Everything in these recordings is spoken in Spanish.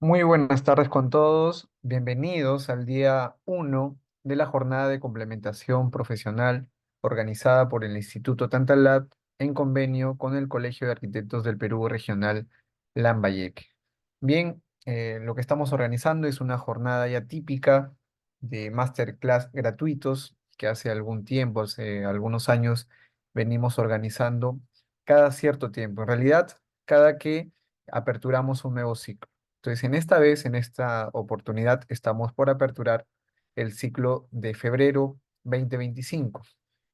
Muy buenas tardes con todos. Bienvenidos al día uno de la jornada de complementación profesional organizada por el Instituto Tantalat en convenio con el Colegio de Arquitectos del Perú Regional Lambayeque. Bien, lo que estamos organizando es una jornada ya típica de masterclass gratuitos que hace algún tiempo, hace algunos años, venimos organizando cada cierto tiempo. En realidad, cada que aperturamos un nuevo ciclo. Entonces, en esta vez, en esta oportunidad, estamos por aperturar el ciclo de febrero 2025,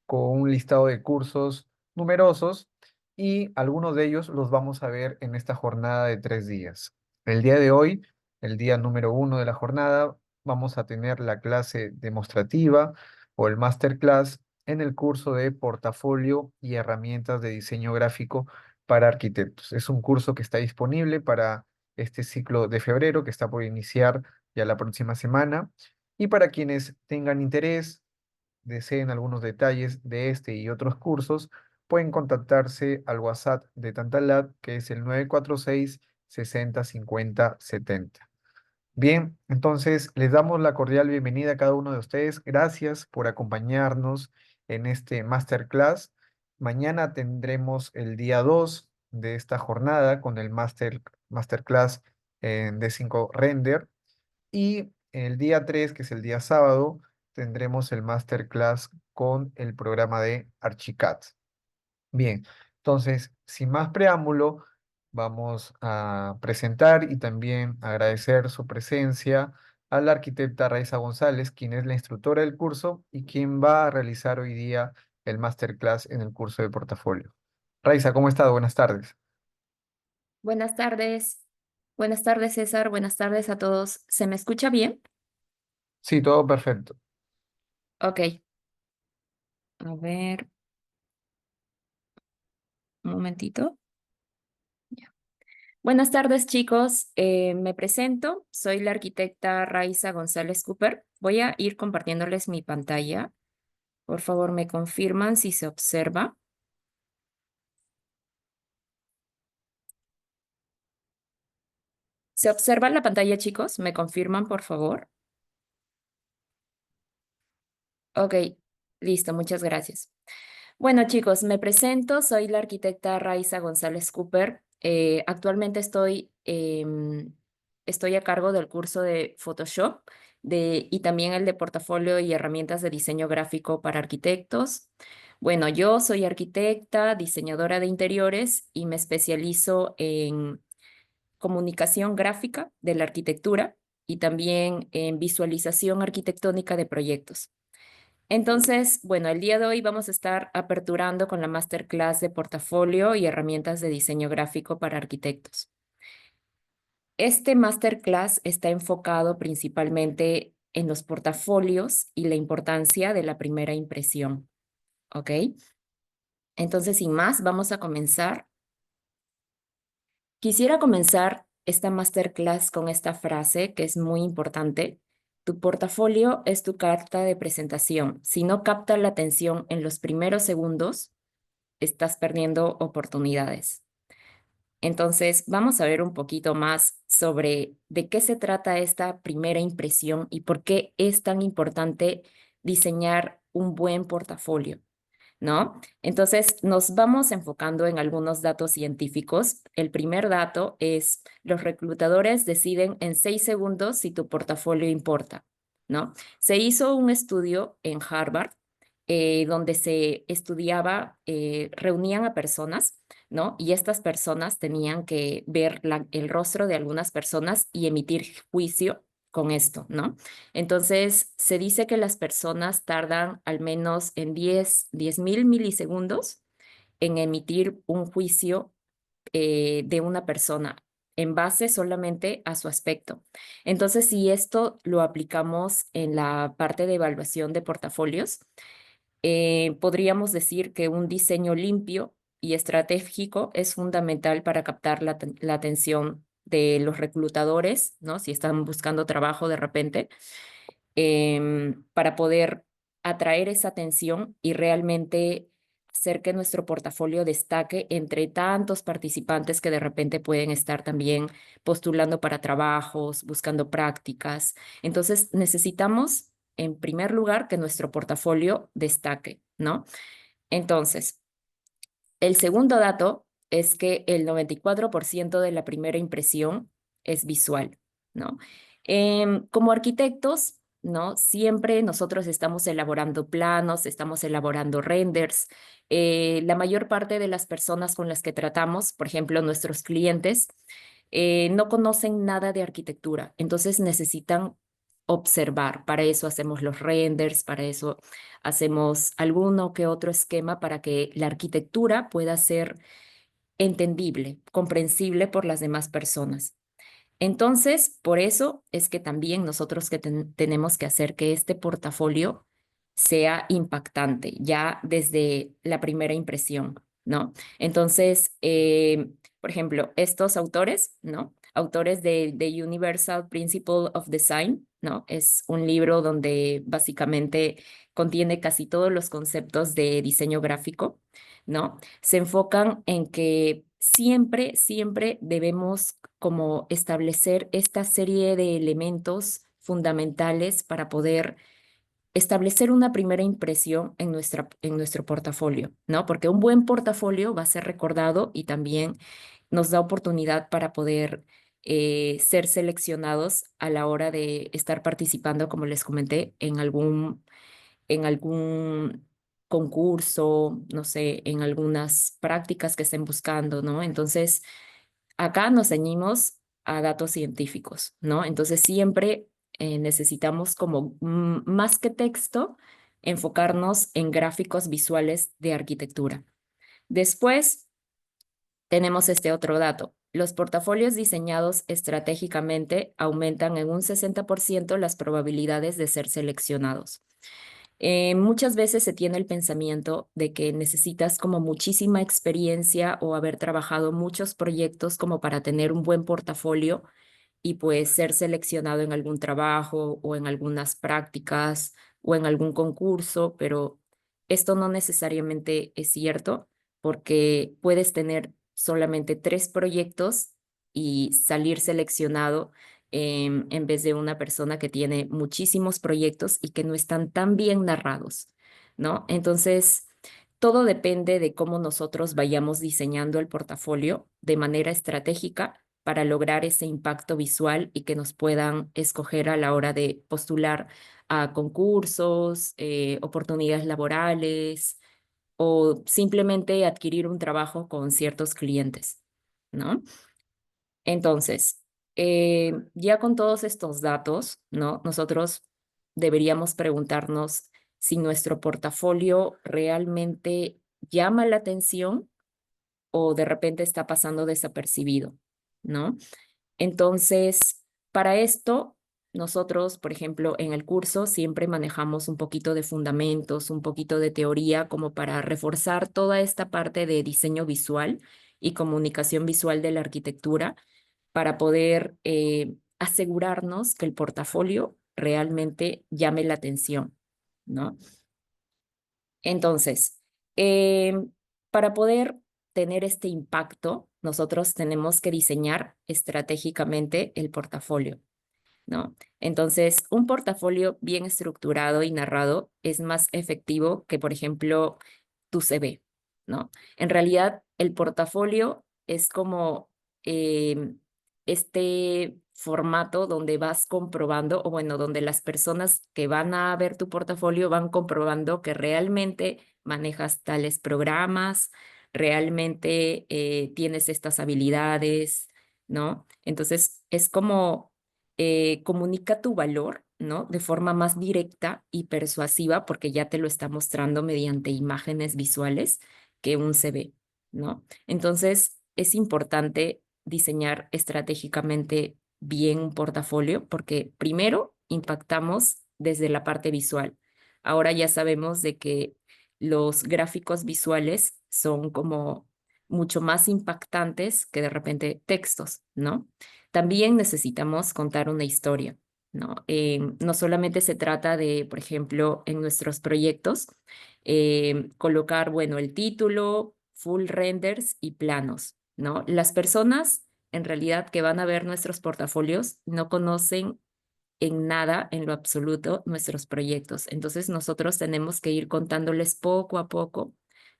con un listado de cursos numerosos y algunos de ellos los vamos a ver en esta jornada de 3 días. El día de hoy, el día número uno de la jornada, vamos a tener la clase demostrativa o el masterclass en el curso de portafolio y herramientas de diseño gráfico para arquitectos. Es un curso que está disponible para este ciclo de febrero que está por iniciar ya la próxima semana. Y para quienes tengan interés, deseen algunos detalles de este y otros cursos, pueden contactarse al WhatsApp de Tantalab, que es el 946 60 50 70. Bien, entonces les damos la cordial bienvenida a cada uno de ustedes. Gracias por acompañarnos en este masterclass. Mañana tendremos el día 2 de esta jornada con el masterclass en D5 Render. Y el día 3, que es el día sábado, tendremos el masterclass con el programa de Archicad. Bien, entonces, sin más preámbulo, vamos a presentar y también agradecer su presencia a la arquitecta Raiza González, quien es la instructora del curso y quien va a realizar hoy día el masterclass en el curso de portafolio. Raiza, ¿cómo estás? Buenas tardes. Buenas tardes. Buenas tardes, César. Buenas tardes a todos. ¿Se me escucha bien? Sí, todo perfecto. Ok. A ver, un momentito. Ya. Buenas tardes, chicos. Me presento. Soy la arquitecta Raiza González Cooper. Voy a ir compartiéndoles mi pantalla. Por favor, me confirman si se observa. ¿Se observa la pantalla, chicos? ¿Me confirman, por favor? Ok, listo. Muchas gracias. Bueno, chicos, me presento, soy la arquitecta Raiza González Cooper. Actualmente estoy a cargo del curso de Photoshop y también el de portafolio y herramientas de diseño gráfico para arquitectos. Bueno, yo soy arquitecta, diseñadora de interiores y me especializo en comunicación gráfica de la arquitectura y también en visualización arquitectónica de proyectos. Entonces, bueno, el día de hoy vamos a estar aperturando con la masterclass de portafolio y herramientas de diseño gráfico para arquitectos. Este masterclass está enfocado principalmente en los portafolios y la importancia de la primera impresión, ¿ok? Entonces, sin más, vamos a comenzar. Quisiera comenzar esta masterclass con esta frase que es muy importante. Tu portafolio es tu carta de presentación. Si no capta la atención en los primeros segundos, estás perdiendo oportunidades. Entonces, vamos a ver un poquito más sobre de qué se trata esta primera impresión y por qué es tan importante diseñar un buen portafolio, ¿no? Entonces, nos vamos enfocando en algunos datos científicos. El primer dato es, los reclutadores deciden en 6 segundos si tu portafolio importa, ¿no? Se hizo un estudio en Harvard donde se estudiaba, reunían a personas, ¿no? Y estas personas tenían que ver el rostro de algunas personas y emitir juicio con esto, ¿no? Entonces, se dice que las personas tardan al menos en 10.000 milisegundos en emitir un juicio de una persona en base solamente a su aspecto. Entonces, si esto lo aplicamos en la parte de evaluación de portafolios, podríamos decir que un diseño limpio y estratégico es fundamental para captar la atención de los reclutadores, ¿no? Si están buscando trabajo de repente, para poder atraer esa atención y realmente hacer que nuestro portafolio destaque entre tantos participantes que de repente pueden estar también postulando para trabajos, buscando prácticas. Entonces, necesitamos, en primer lugar, que nuestro portafolio destaque, ¿no? Entonces, el segundo dato es que el 94% de la primera impresión es visual, ¿no? Como arquitectos, ¿no? Siempre nosotros estamos elaborando planos, estamos elaborando renders. La mayor parte de las personas con las que tratamos, por ejemplo, nuestros clientes, no conocen nada de arquitectura, entonces necesitan observar. Para eso hacemos los renders, para eso hacemos alguno que otro esquema para que la arquitectura pueda ser entendible, comprensible por las demás personas. Entonces, por eso es que también nosotros que tenemos que hacer que este portafolio sea impactante ya desde la primera impresión, ¿no? Entonces, por ejemplo, estos autores, ¿no? Autores de The Universal Principle of Design, ¿no? Es un libro donde básicamente contiene casi todos los conceptos de diseño gráfico, ¿no? Se enfocan en que siempre debemos como establecer esta serie de elementos fundamentales para poder establecer una primera impresión en nuestro portafolio, ¿no? Porque un buen portafolio va a ser recordado y también nos da oportunidad para poder ser seleccionados a la hora de estar participando, como les comenté, en algún concurso, no sé, en algunas prácticas que estén buscando, ¿no? Entonces, acá nos ceñimos a datos científicos, ¿no? Entonces, siempre necesitamos como más que texto, enfocarnos en gráficos visuales de arquitectura. Después, tenemos este otro dato. Los portafolios diseñados estratégicamente aumentan en un 60% las probabilidades de ser seleccionados. Muchas veces se tiene el pensamiento de que necesitas como muchísima experiencia o haber trabajado muchos proyectos como para tener un buen portafolio y pues ser seleccionado en algún trabajo o en algunas prácticas o en algún concurso, pero esto no necesariamente es cierto porque puedes tener solamente 3 proyectos y salir seleccionado en vez de una persona que tiene muchísimos proyectos y que no están tan bien narrados, ¿no? Entonces, todo depende de cómo nosotros vayamos diseñando el portafolio de manera estratégica para lograr ese impacto visual y que nos puedan escoger a la hora de postular a concursos, oportunidades laborales o simplemente adquirir un trabajo con ciertos clientes, ¿no? Entonces, ya con todos estos datos, ¿no? Nosotros deberíamos preguntarnos si nuestro portafolio realmente llama la atención o de repente está pasando desapercibido, ¿no? Entonces, para esto, nosotros, por ejemplo, en el curso siempre manejamos un poquito de fundamentos, un poquito de teoría, como para reforzar toda esta parte de diseño visual y comunicación visual de la arquitectura, para poder asegurarnos que el portafolio realmente llame la atención, ¿no? Entonces, para poder tener este impacto, nosotros tenemos que diseñar estratégicamente el portafolio, ¿no? Entonces, un portafolio bien estructurado y narrado es más efectivo que, por ejemplo, tu CV, ¿no? En realidad, el portafolio es como este formato donde vas comprobando, o bueno, donde las personas que van a ver tu portafolio van comprobando que realmente manejas tales programas, realmente tienes estas habilidades, ¿no? Entonces, es como comunica tu valor, ¿no? De forma más directa y persuasiva, porque ya te lo está mostrando mediante imágenes visuales que un CV, ¿no? Entonces, es importante diseñar estratégicamente bien un portafolio, porque primero impactamos desde la parte visual. Ahora ya sabemos de que los gráficos visuales son como mucho más impactantes que de repente textos, ¿no? También necesitamos contar una historia. ¿no? No solamente se trata de, por ejemplo, en nuestros proyectos, colocar, bueno, el título, full renders y planos, ¿no? Las personas en realidad que van a ver nuestros portafolios no conocen en nada, en lo absoluto, nuestros proyectos. Entonces nosotros tenemos que ir contándoles poco a poco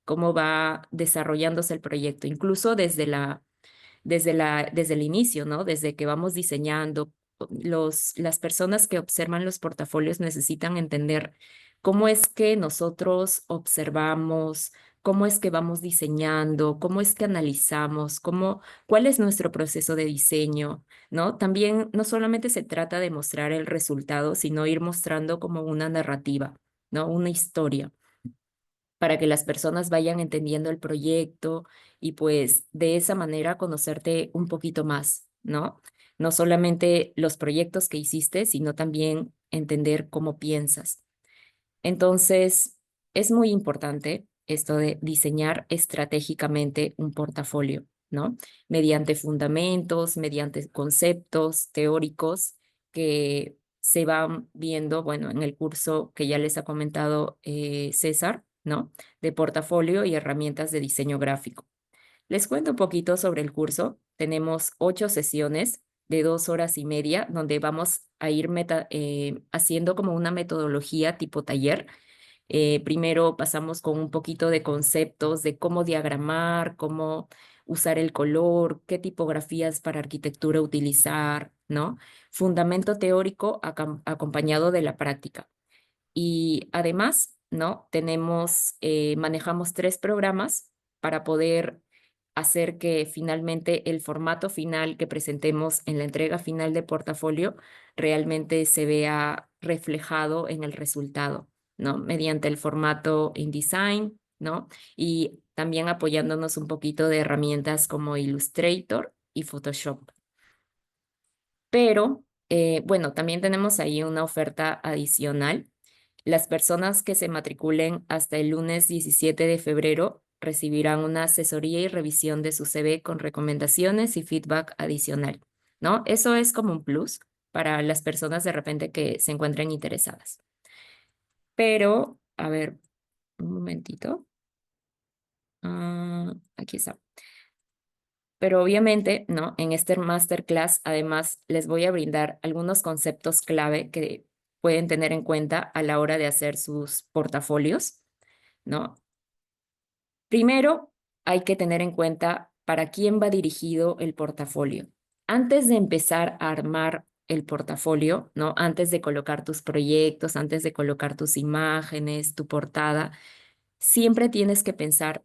cómo va desarrollándose el proyecto, incluso desde el inicio, ¿no? Desde que vamos diseñando, las personas que observan los portafolios necesitan entender cómo es que nosotros observamos, cómo es que vamos diseñando, cómo es que analizamos, cuál es nuestro proceso de diseño, ¿no? También no solamente se trata de mostrar el resultado, sino ir mostrando como una narrativa, ¿no? Una historia para que las personas vayan entendiendo el proyecto y pues de esa manera conocerte un poquito más, ¿no? No solamente los proyectos que hiciste, sino también entender cómo piensas. Entonces, es muy importante esto de diseñar estratégicamente un portafolio, ¿no? Mediante fundamentos, mediante conceptos teóricos que se van viendo, bueno, en el curso que ya les ha comentado César, ¿no? De portafolio y herramientas de diseño gráfico. Les cuento un poquito sobre el curso. Tenemos 8 sesiones de 2 horas y media, donde vamos a ir haciendo como una metodología tipo taller. Primero pasamos con un poquito de conceptos de cómo diagramar, cómo usar el color, qué tipografías para arquitectura utilizar, ¿no? Fundamento teórico acompañado de la práctica. Y además, ¿no? Manejamos 3 programas para poder hacer que finalmente el formato final que presentemos en la entrega final de portafolio realmente se vea reflejado en el resultado, ¿no? Mediante el formato InDesign, ¿no? Y también apoyándonos un poquito de herramientas como Illustrator y Photoshop. Pero, bueno, también tenemos ahí una oferta adicional. Las personas que se matriculen hasta el lunes 17 de febrero recibirán una asesoría y revisión de su CV con recomendaciones y feedback adicional, ¿no? Eso es como un plus para las personas de repente que se encuentren interesadas. Pero, a ver, un momentito. Aquí está. Pero obviamente, ¿no? En este masterclass, además, les voy a brindar algunos conceptos clave que pueden tener en cuenta a la hora de hacer sus portafolios, ¿no? Primero, hay que tener en cuenta para quién va dirigido el portafolio. Antes de empezar a armar el portafolio, ¿no? Antes de colocar tus proyectos, antes de colocar tus imágenes, tu portada, siempre tienes que pensar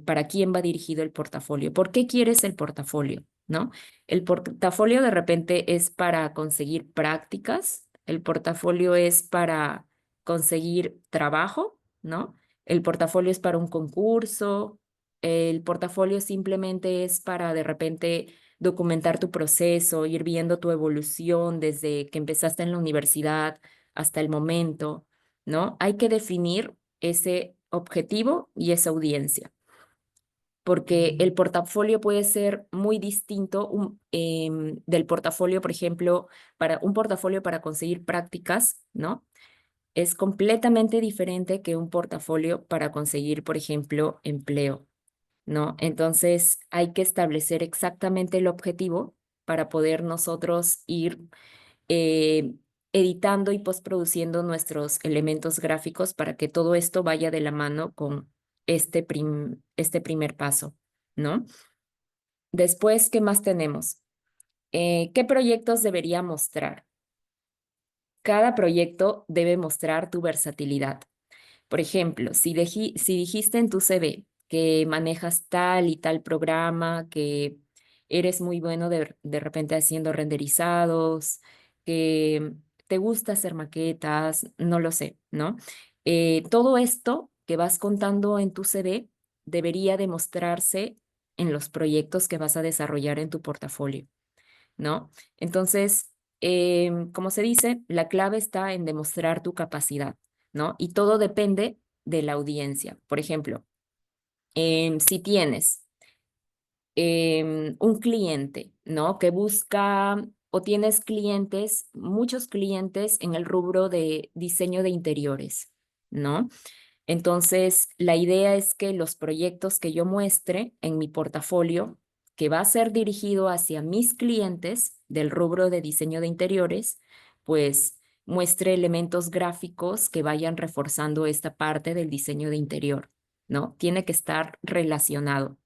para quién va dirigido el portafolio. ¿Por qué quieres el portafolio? ¿No? El portafolio de repente es para conseguir prácticas, el portafolio es para conseguir trabajo, ¿no? El portafolio es para un concurso, el portafolio simplemente es para de repente documentar tu proceso, ir viendo tu evolución desde que empezaste en la universidad hasta el momento, ¿no? Hay que definir ese objetivo y esa audiencia, porque el portafolio puede ser muy distinto del portafolio, por ejemplo, para un portafolio para conseguir prácticas, ¿no? Es completamente diferente que un portafolio para conseguir, por ejemplo, empleo, ¿no? Entonces hay que establecer exactamente el objetivo para poder nosotros ir eh, editando y postproduciendo nuestros elementos gráficos para que todo esto vaya de la mano con este primer paso, ¿no? Después, ¿qué más tenemos? ¿Qué proyectos debería mostrar? Cada proyecto debe mostrar tu versatilidad. Por ejemplo, si dijiste en tu CV que manejas tal y tal programa, que eres muy bueno de repente haciendo renderizados, que te gusta hacer maquetas, no lo sé, ¿no? Todo esto que vas contando en tu CV debería demostrarse en los proyectos que vas a desarrollar en tu portafolio, ¿no? Entonces, como se dice, la clave está en demostrar tu capacidad, ¿no? Y todo depende de la audiencia. Por ejemplo, si tienes un cliente, ¿no? Que busca o tienes clientes, muchos clientes en el rubro de diseño de interiores, ¿no? Entonces, la idea es que los proyectos que yo muestre en mi portafolio, que va a ser dirigido hacia mis clientes del rubro de diseño de interiores, pues muestre elementos gráficos que vayan reforzando esta parte del diseño de interior, ¿no? Tiene que estar relacionado.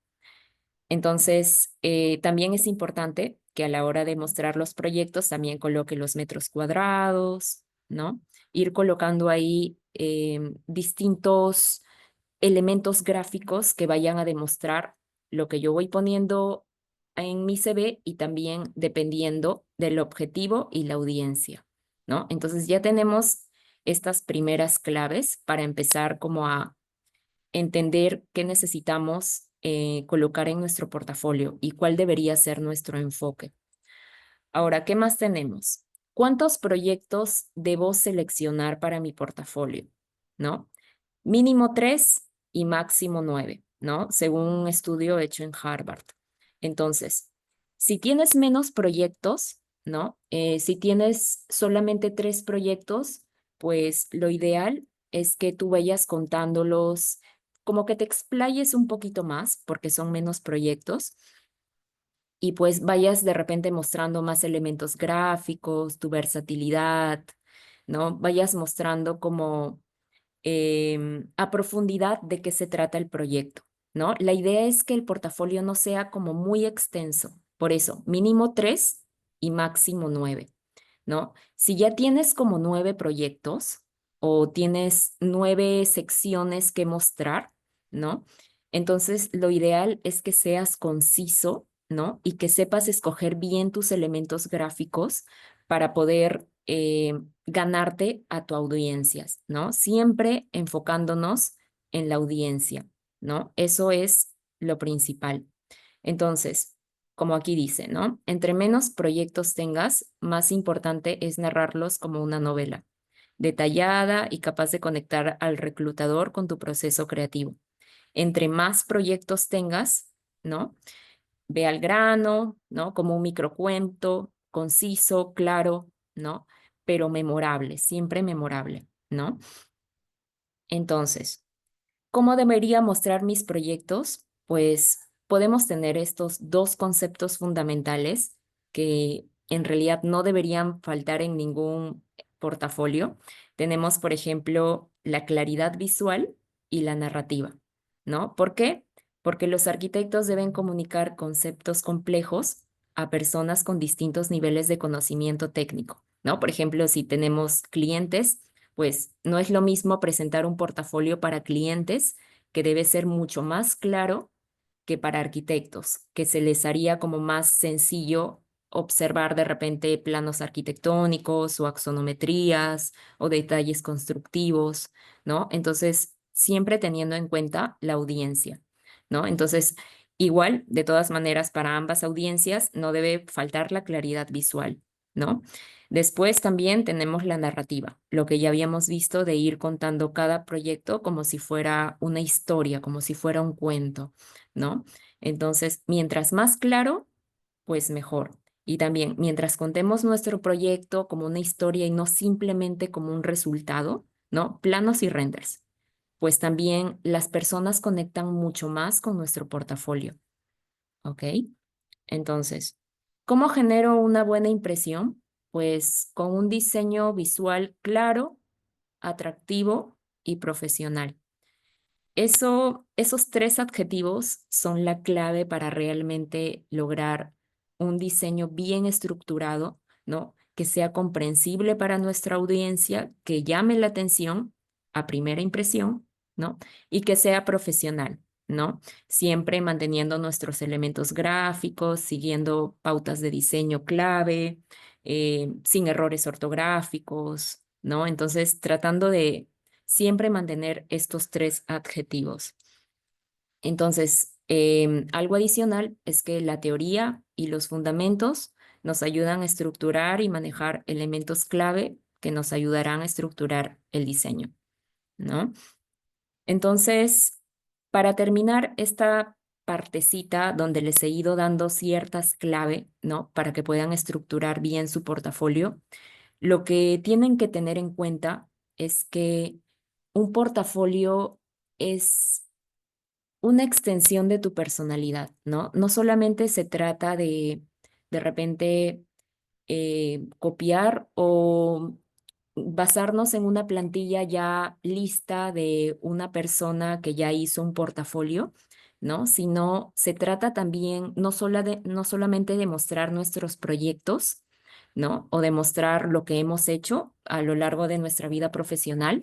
Entonces, también es importante que a la hora de mostrar los proyectos también coloque los metros cuadrados, ¿no? Ir colocando ahí distintos elementos gráficos que vayan a demostrar lo que yo voy poniendo en mi CV y también dependiendo del objetivo y la audiencia, ¿no? Entonces ya tenemos estas primeras claves para empezar como a entender qué necesitamos colocar en nuestro portafolio y cuál debería ser nuestro enfoque. Ahora, ¿qué más tenemos? ¿Cuántos proyectos debo seleccionar para mi portafolio? ¿No? Mínimo 3 y máximo 9, ¿no? Según un estudio hecho en Harvard. Entonces, si tienes menos proyectos, ¿no? Si tienes solamente 3 proyectos, pues lo ideal es que tú vayas contándolos, como que te explayes un poquito más, porque son menos proyectos, y pues vayas de repente mostrando más elementos gráficos, tu versatilidad, ¿no? Vayas mostrando como a profundidad de qué se trata el proyecto, ¿no? La idea es que el portafolio no sea como muy extenso, por eso, mínimo 3 y máximo 9, ¿no? Si ya tienes como 9 proyectos o tienes 9 secciones que mostrar, ¿no? Entonces, lo ideal es que seas conciso, ¿no? Y que sepas escoger bien tus elementos gráficos para poder ganarte a tu audiencia, ¿no? Siempre enfocándonos en la audiencia, ¿no? Eso es lo principal. Entonces, como aquí dice, ¿no? Entre menos proyectos tengas, más importante es narrarlos como una novela, detallada y capaz de conectar al reclutador con tu proceso creativo. Entre más proyectos tengas, ¿no? Ve al grano, ¿no? Como un microcuento, conciso, claro, ¿no? Pero memorable, siempre memorable, ¿no? Entonces, ¿cómo debería mostrar mis proyectos? Pues podemos tener estos dos conceptos fundamentales que en realidad no deberían faltar en ningún portafolio. Tenemos, por ejemplo, la claridad visual y la narrativa, ¿no? ¿Por qué? Porque los arquitectos deben comunicar conceptos complejos a personas con distintos niveles de conocimiento técnico, ¿no? Por ejemplo, si tenemos clientes, pues no es lo mismo presentar un portafolio para clientes que debe ser mucho más claro que para arquitectos, que se les haría como más sencillo observar de repente planos arquitectónicos o axonometrías o detalles constructivos, ¿no? Entonces, siempre teniendo en cuenta la audiencia, ¿no? Entonces, igual, de todas maneras, para ambas audiencias no debe faltar la claridad visual, ¿no? Después también tenemos la narrativa, lo que ya habíamos visto de ir contando cada proyecto como si fuera una historia, como si fuera un cuento, ¿no? Entonces, mientras más claro, pues mejor. Y también, mientras contemos nuestro proyecto como una historia y no simplemente como un resultado, ¿no? Planos y renders, pues también las personas conectan mucho más con nuestro portafolio, ¿ok? Entonces, ¿cómo genero una buena impresión? Pues con un diseño visual claro, atractivo y profesional. Esos tres adjetivos son la clave para realmente lograr un diseño bien estructurado, ¿no? Que sea comprensible para nuestra audiencia, que llame la atención a primera impresión, ¿no? Y que sea profesional, ¿no? Siempre manteniendo nuestros elementos gráficos, siguiendo pautas de diseño clave, sin errores ortográficos, ¿no? Entonces, tratando de siempre mantener estos tres adjetivos. Entonces, algo adicional es que la teoría y los fundamentos nos ayudan a estructurar y manejar elementos clave que nos ayudarán a estructurar el diseño, ¿no? Entonces, para terminar esta partecita donde les he ido dando ciertas clave, ¿no? Para que puedan estructurar bien su portafolio. Lo que tienen que tener en cuenta es que un portafolio es una extensión de tu personalidad, ¿no? No solamente se trata de repente, copiar o basarnos en una plantilla ya lista de una persona que ya hizo un portafolio, ¿no? Sino se trata también no solamente de mostrar nuestros proyectos, ¿no? O de mostrar lo que hemos hecho a lo largo de nuestra vida profesional,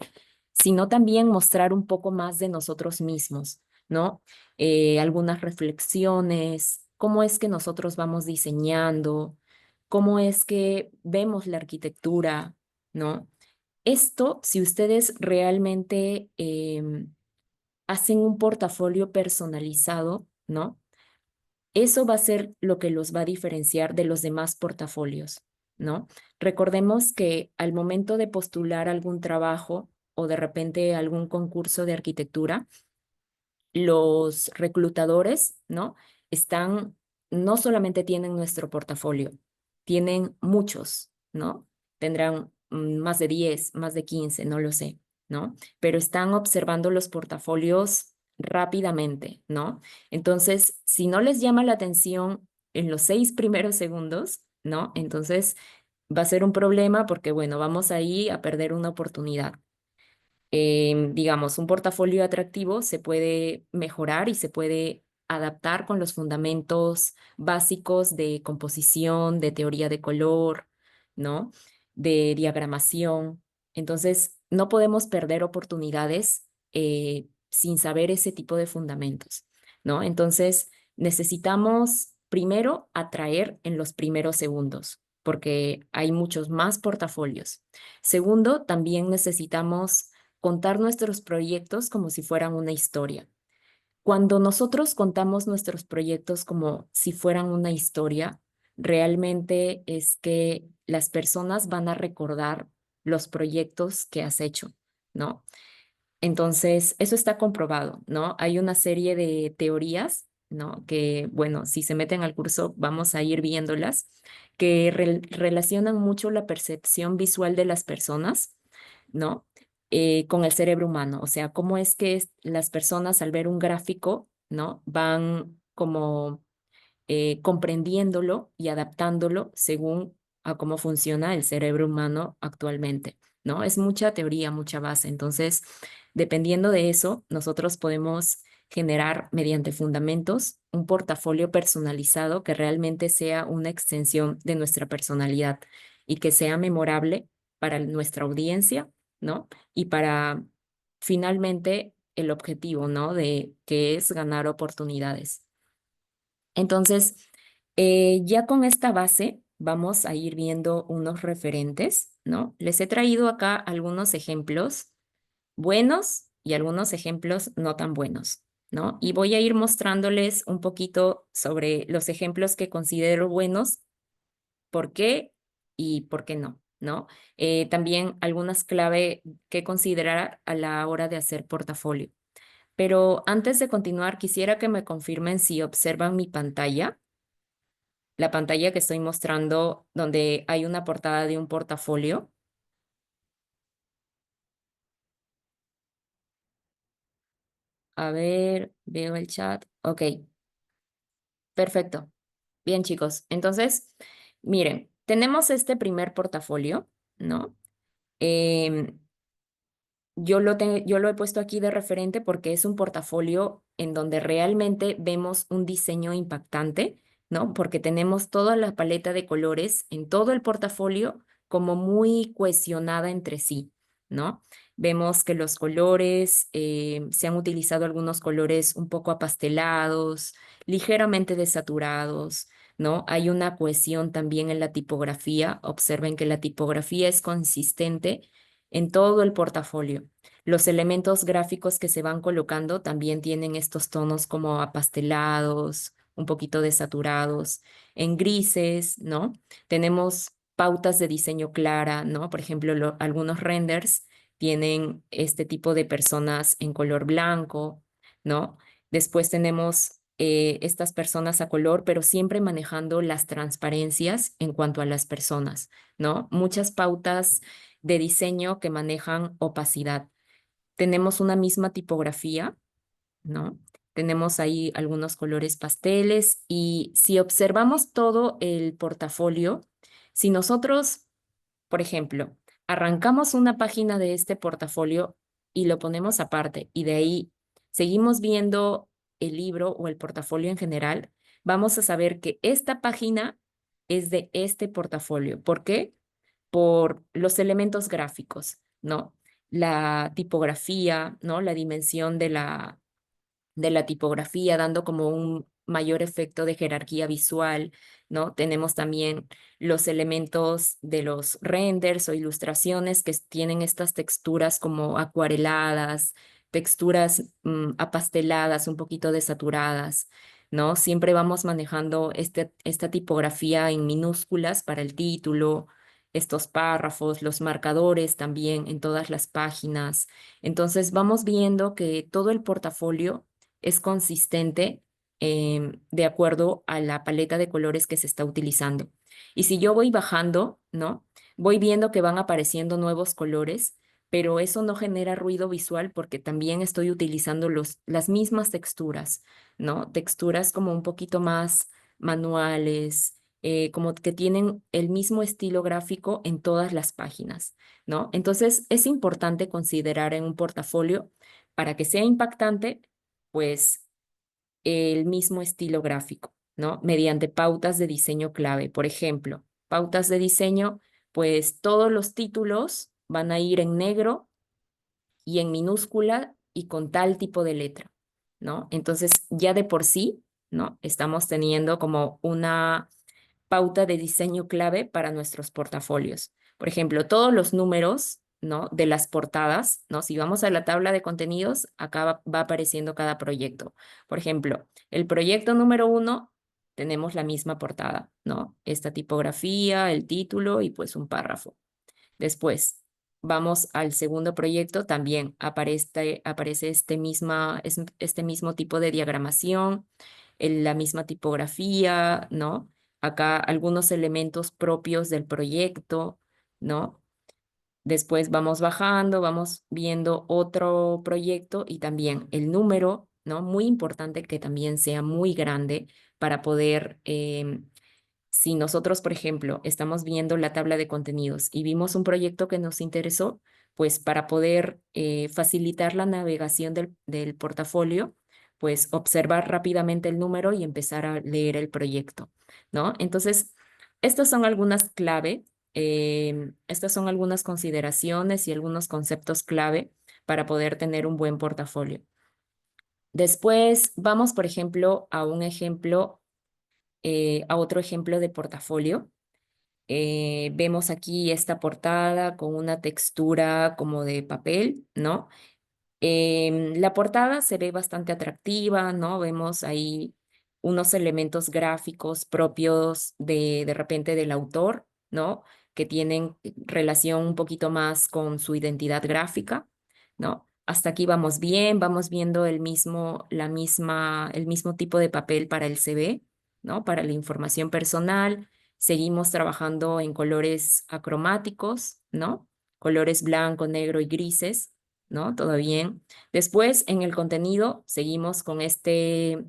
sino también mostrar un poco más de nosotros mismos, ¿no? Algunas reflexiones, cómo es que nosotros vamos diseñando, cómo es que vemos la arquitectura, ¿no? Esto, si ustedes realmente hacen un portafolio personalizado, ¿no? Eso va a ser lo que los va a diferenciar de los demás portafolios, ¿no? Recordemos que al momento de postular algún trabajo o de repente algún concurso de arquitectura, los reclutadores, ¿no? Están, no solamente tienen nuestro portafolio, tienen muchos, ¿no? Tendrán más de 10, más de 15, no lo sé, ¿no? Pero están observando los portafolios rápidamente, ¿no? Entonces, si no les llama la atención en los 6 primeros segundos, ¿no? Entonces va a ser un problema porque, bueno, vamos ahí a perder una oportunidad. Digamos, un portafolio atractivo se puede mejorar y se puede adaptar con los fundamentos básicos de composición, de teoría de color, ¿no? De diagramación. Entonces, no podemos perder oportunidades sin saber ese tipo de fundamentos, ¿no? Entonces, necesitamos primero atraer en los primeros segundos, porque hay muchos más portafolios. Segundo, también necesitamos contar nuestros proyectos como si fueran una historia. Cuando nosotros contamos nuestros proyectos como si fueran una historia, realmente es que las personas van a recordar los proyectos que has hecho, ¿no? Entonces, eso está comprobado, ¿no? Hay una serie de teorías, ¿no? Que, bueno, si se meten al curso, vamos a ir viéndolas, que relacionan mucho la percepción visual de las personas, ¿no? Con el cerebro humano. O sea, cómo es que las personas al ver un gráfico, ¿no? Van como comprendiéndolo y adaptándolo según a cómo funciona el cerebro humano actualmente, ¿no? Es mucha teoría, mucha base. Entonces, dependiendo de eso, nosotros podemos generar mediante fundamentos un portafolio personalizado que realmente sea una extensión de nuestra personalidad y que sea memorable para nuestra audiencia, ¿no? Y para finalmente el objetivo, ¿no? De que es ganar oportunidades. Entonces, ya con esta base vamos a ir viendo unos referentes, ¿no? Les he traído acá algunos ejemplos buenos y algunos ejemplos no tan buenos, ¿no? Y voy a ir mostrándoles un poquito sobre los ejemplos que considero buenos, por qué y por qué no, ¿no? También algunas clave que considerar a la hora de hacer portafolio. Pero antes de continuar, quisiera que me confirmen si observan mi pantalla, la pantalla que estoy mostrando donde hay una portada de un portafolio. A ver, veo el chat. Ok, perfecto. Bien, chicos. Entonces, miren, tenemos este primer portafolio, ¿no? Em, yo lo he puesto aquí de referente porque es un portafolio en donde realmente vemos un diseño impactante, ¿no? Porque tenemos toda la paleta de colores en todo el portafolio como muy cohesionada entre sí, ¿no? Vemos que los colores, se han utilizado algunos colores un poco apastelados, ligeramente desaturados, ¿no? Hay una cohesión también en la tipografía. Observen que la tipografía es consistente en todo el portafolio. Los elementos gráficos que se van colocando también tienen estos tonos como apastelados, un poquito desaturados, en grises, ¿no? Tenemos pautas de diseño clara, ¿no? Por ejemplo, algunos renders tienen este tipo de personas en color blanco, ¿no? Después tenemos estas personas a color, pero siempre manejando las transparencias en cuanto a las personas, ¿no? Muchas pautas de diseño que manejan opacidad. Tenemos una misma tipografía, ¿no? Tenemos ahí algunos colores pasteles y si observamos todo el portafolio, si nosotros, por ejemplo, arrancamos una página de este portafolio y lo ponemos aparte y de ahí seguimos viendo el libro o el portafolio en general, vamos a saber que esta página es de este portafolio. ¿Por qué? Por los elementos gráficos, ¿no? La tipografía, ¿no? La dimensión de la tipografía, dando como un mayor efecto de jerarquía visual, ¿no? Tenemos también los elementos de los renders o ilustraciones que tienen estas texturas como acuareladas, texturas apasteladas, un poquito desaturadas, ¿no? Siempre vamos manejando esta tipografía en minúsculas para el título, estos párrafos, los marcadores también en todas las páginas. Entonces vamos viendo que todo el portafolio es consistente de acuerdo a la paleta de colores que se está utilizando. Y si yo voy bajando, ¿no? Voy viendo que van apareciendo nuevos colores, pero eso no genera ruido visual porque también estoy utilizando las mismas texturas, ¿no? Texturas como un poquito más manuales, como que tienen el mismo estilo gráfico en todas las páginas, ¿no? Entonces, es importante considerar en un portafolio para que sea impactante pues el mismo estilo gráfico, ¿no? Mediante pautas de diseño clave. Por ejemplo, pautas de diseño, pues todos los títulos van a ir en negro y en minúscula y con tal tipo de letra, ¿no? Entonces, ya de por sí, ¿no? Estamos teniendo como una pauta de diseño clave para nuestros portafolios. Por ejemplo, todos los números, ¿no? De las portadas, ¿no? Si vamos a la tabla de contenidos, acá va apareciendo cada proyecto. Por ejemplo, el proyecto número 1, tenemos la misma portada, ¿no? Esta tipografía, el título y pues un párrafo. Después, vamos al segundo proyecto, también aparece este mismo tipo de diagramación, la misma tipografía, ¿no? Acá algunos elementos propios del proyecto, ¿no? Después vamos bajando, vamos viendo otro proyecto y también el número, ¿no? Muy importante que también sea muy grande para poder si nosotros, por ejemplo, estamos viendo la tabla de contenidos y vimos un proyecto que nos interesó, pues para poder facilitar la navegación del portafolio, pues observar rápidamente el número y empezar a leer el proyecto, ¿no? Entonces, estas son algunas clave, estas son algunas consideraciones y algunos conceptos clave para poder tener un buen portafolio. Después vamos, por ejemplo, a otro ejemplo de portafolio. Vemos aquí esta portada con una textura como de papel, ¿no? La portada se ve bastante atractiva, ¿no? Vemos ahí unos elementos gráficos propios de repente del autor, ¿no? Que tienen relación un poquito más con su identidad gráfica, ¿no? Hasta aquí vamos bien, vamos viendo el mismo tipo de papel para el CV, ¿no? Para la información personal. Seguimos trabajando en colores acromáticos, ¿no? Colores blanco, negro y grises, ¿no? Todo bien. Después, en el contenido, seguimos con este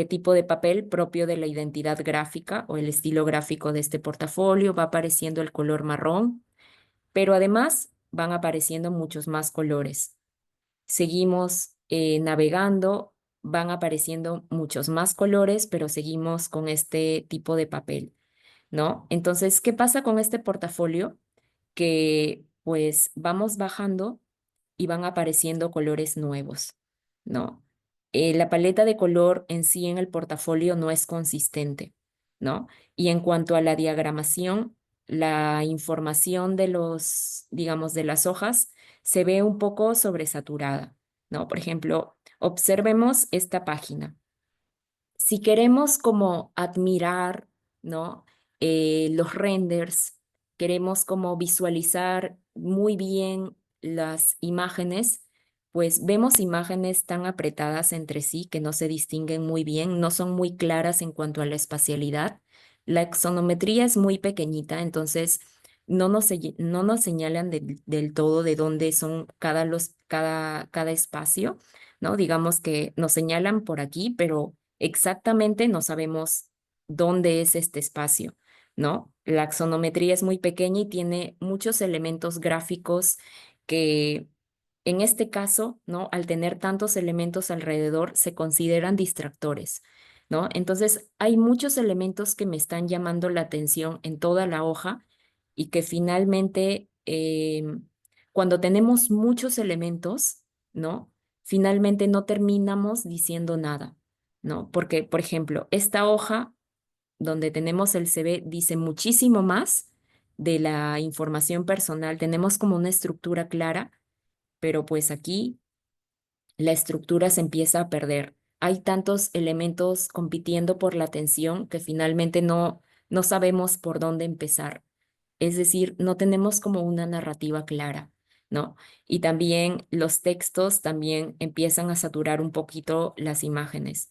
tipo de papel propio de la identidad gráfica o el estilo gráfico de este portafolio. Va apareciendo el color marrón, pero además van apareciendo muchos más colores. Seguimos navegando, van apareciendo muchos más colores, pero seguimos con este tipo de papel, ¿no? Entonces, ¿qué pasa con este portafolio? Que pues vamos bajando y van apareciendo colores nuevos, ¿no? La paleta de color en sí en el portafolio no es consistente, ¿no? Y en cuanto a la diagramación, la información de digamos, de las hojas se ve un poco sobresaturada, ¿no? Por ejemplo, observemos esta página. Si queremos como admirar, ¿no? Los renders, queremos como visualizar muy bien las imágenes, pues vemos imágenes tan apretadas entre sí que no se distinguen muy bien, no son muy claras en cuanto a la espacialidad. La axonometría es muy pequeñita, entonces no nos señalan del todo de dónde son cada espacio, ¿no? Digamos que nos señalan por aquí, pero exactamente no sabemos dónde es este espacio, ¿no? La axonometría es muy pequeña y tiene muchos elementos gráficos que en este caso, ¿no? Al tener tantos elementos alrededor, se consideran distractores, ¿no? Entonces, hay muchos elementos que me están llamando la atención en toda la hoja y que finalmente, cuando tenemos muchos elementos, ¿no? Finalmente no terminamos diciendo nada, ¿no? Porque, por ejemplo, esta hoja donde tenemos el CV dice muchísimo más de la información personal. Tenemos como una estructura clara, pero pues aquí la estructura se empieza a perder. Hay tantos elementos compitiendo por la atención que finalmente no sabemos por dónde empezar. Es decir, no tenemos como una narrativa clara, ¿no? Y también los textos también empiezan a saturar un poquito las imágenes.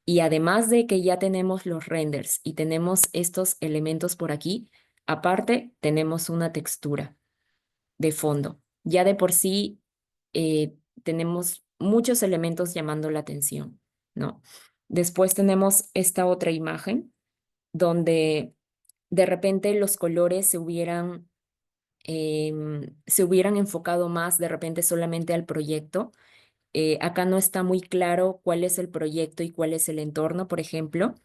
Y además de que ya tenemos los renders y tenemos estos elementos por aquí, aparte tenemos una textura de fondo. Ya de por sí tenemos muchos elementos llamando la atención, ¿no? Después tenemos esta otra imagen donde de repente los colores se hubieran enfocado más de repente solamente al proyecto. Acá no está muy claro cuál es el proyecto y cuál es el entorno, por ejemplo,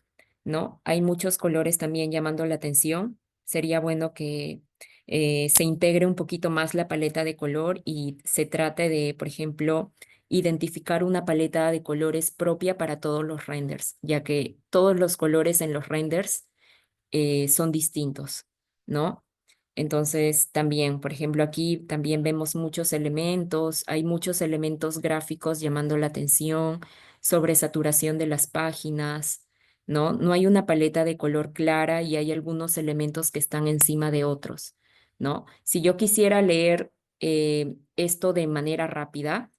¿no? Hay muchos colores también llamando la atención. Sería bueno que se integre un poquito más la paleta de color y se trate de, por ejemplo, identificar una paleta de colores propia para todos los renders, ya que todos los colores en los renders son distintos, ¿no? Entonces, también, por ejemplo, aquí también vemos muchos elementos, hay muchos elementos gráficos llamando la atención, sobre saturación de las páginas, ¿no? No hay una paleta de color clara y hay algunos elementos que están encima de otros, ¿no? Si yo quisiera leer esto de manera rápida,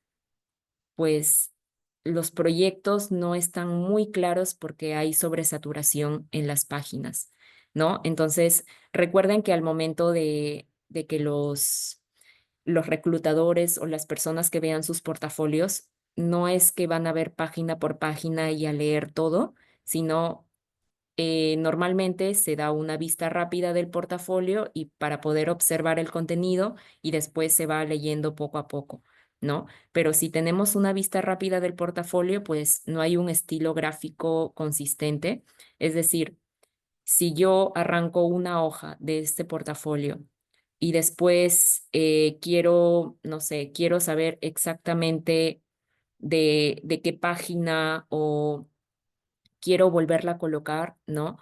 pues los proyectos no están muy claros porque hay sobresaturación en las páginas, ¿no? Entonces, recuerden que al momento de que los reclutadores o las personas que vean sus portafolios, no es que van a ver página por página y a leer todo, sino normalmente se da una vista rápida del portafolio y para poder observar el contenido y después se va leyendo poco a poco, ¿no? Pero si tenemos una vista rápida del portafolio, pues no hay un estilo gráfico consistente. Es decir, si yo arranco una hoja de este portafolio y después quiero, no sé, quiero saber exactamente de qué página o quiero volverla a colocar, ¿no?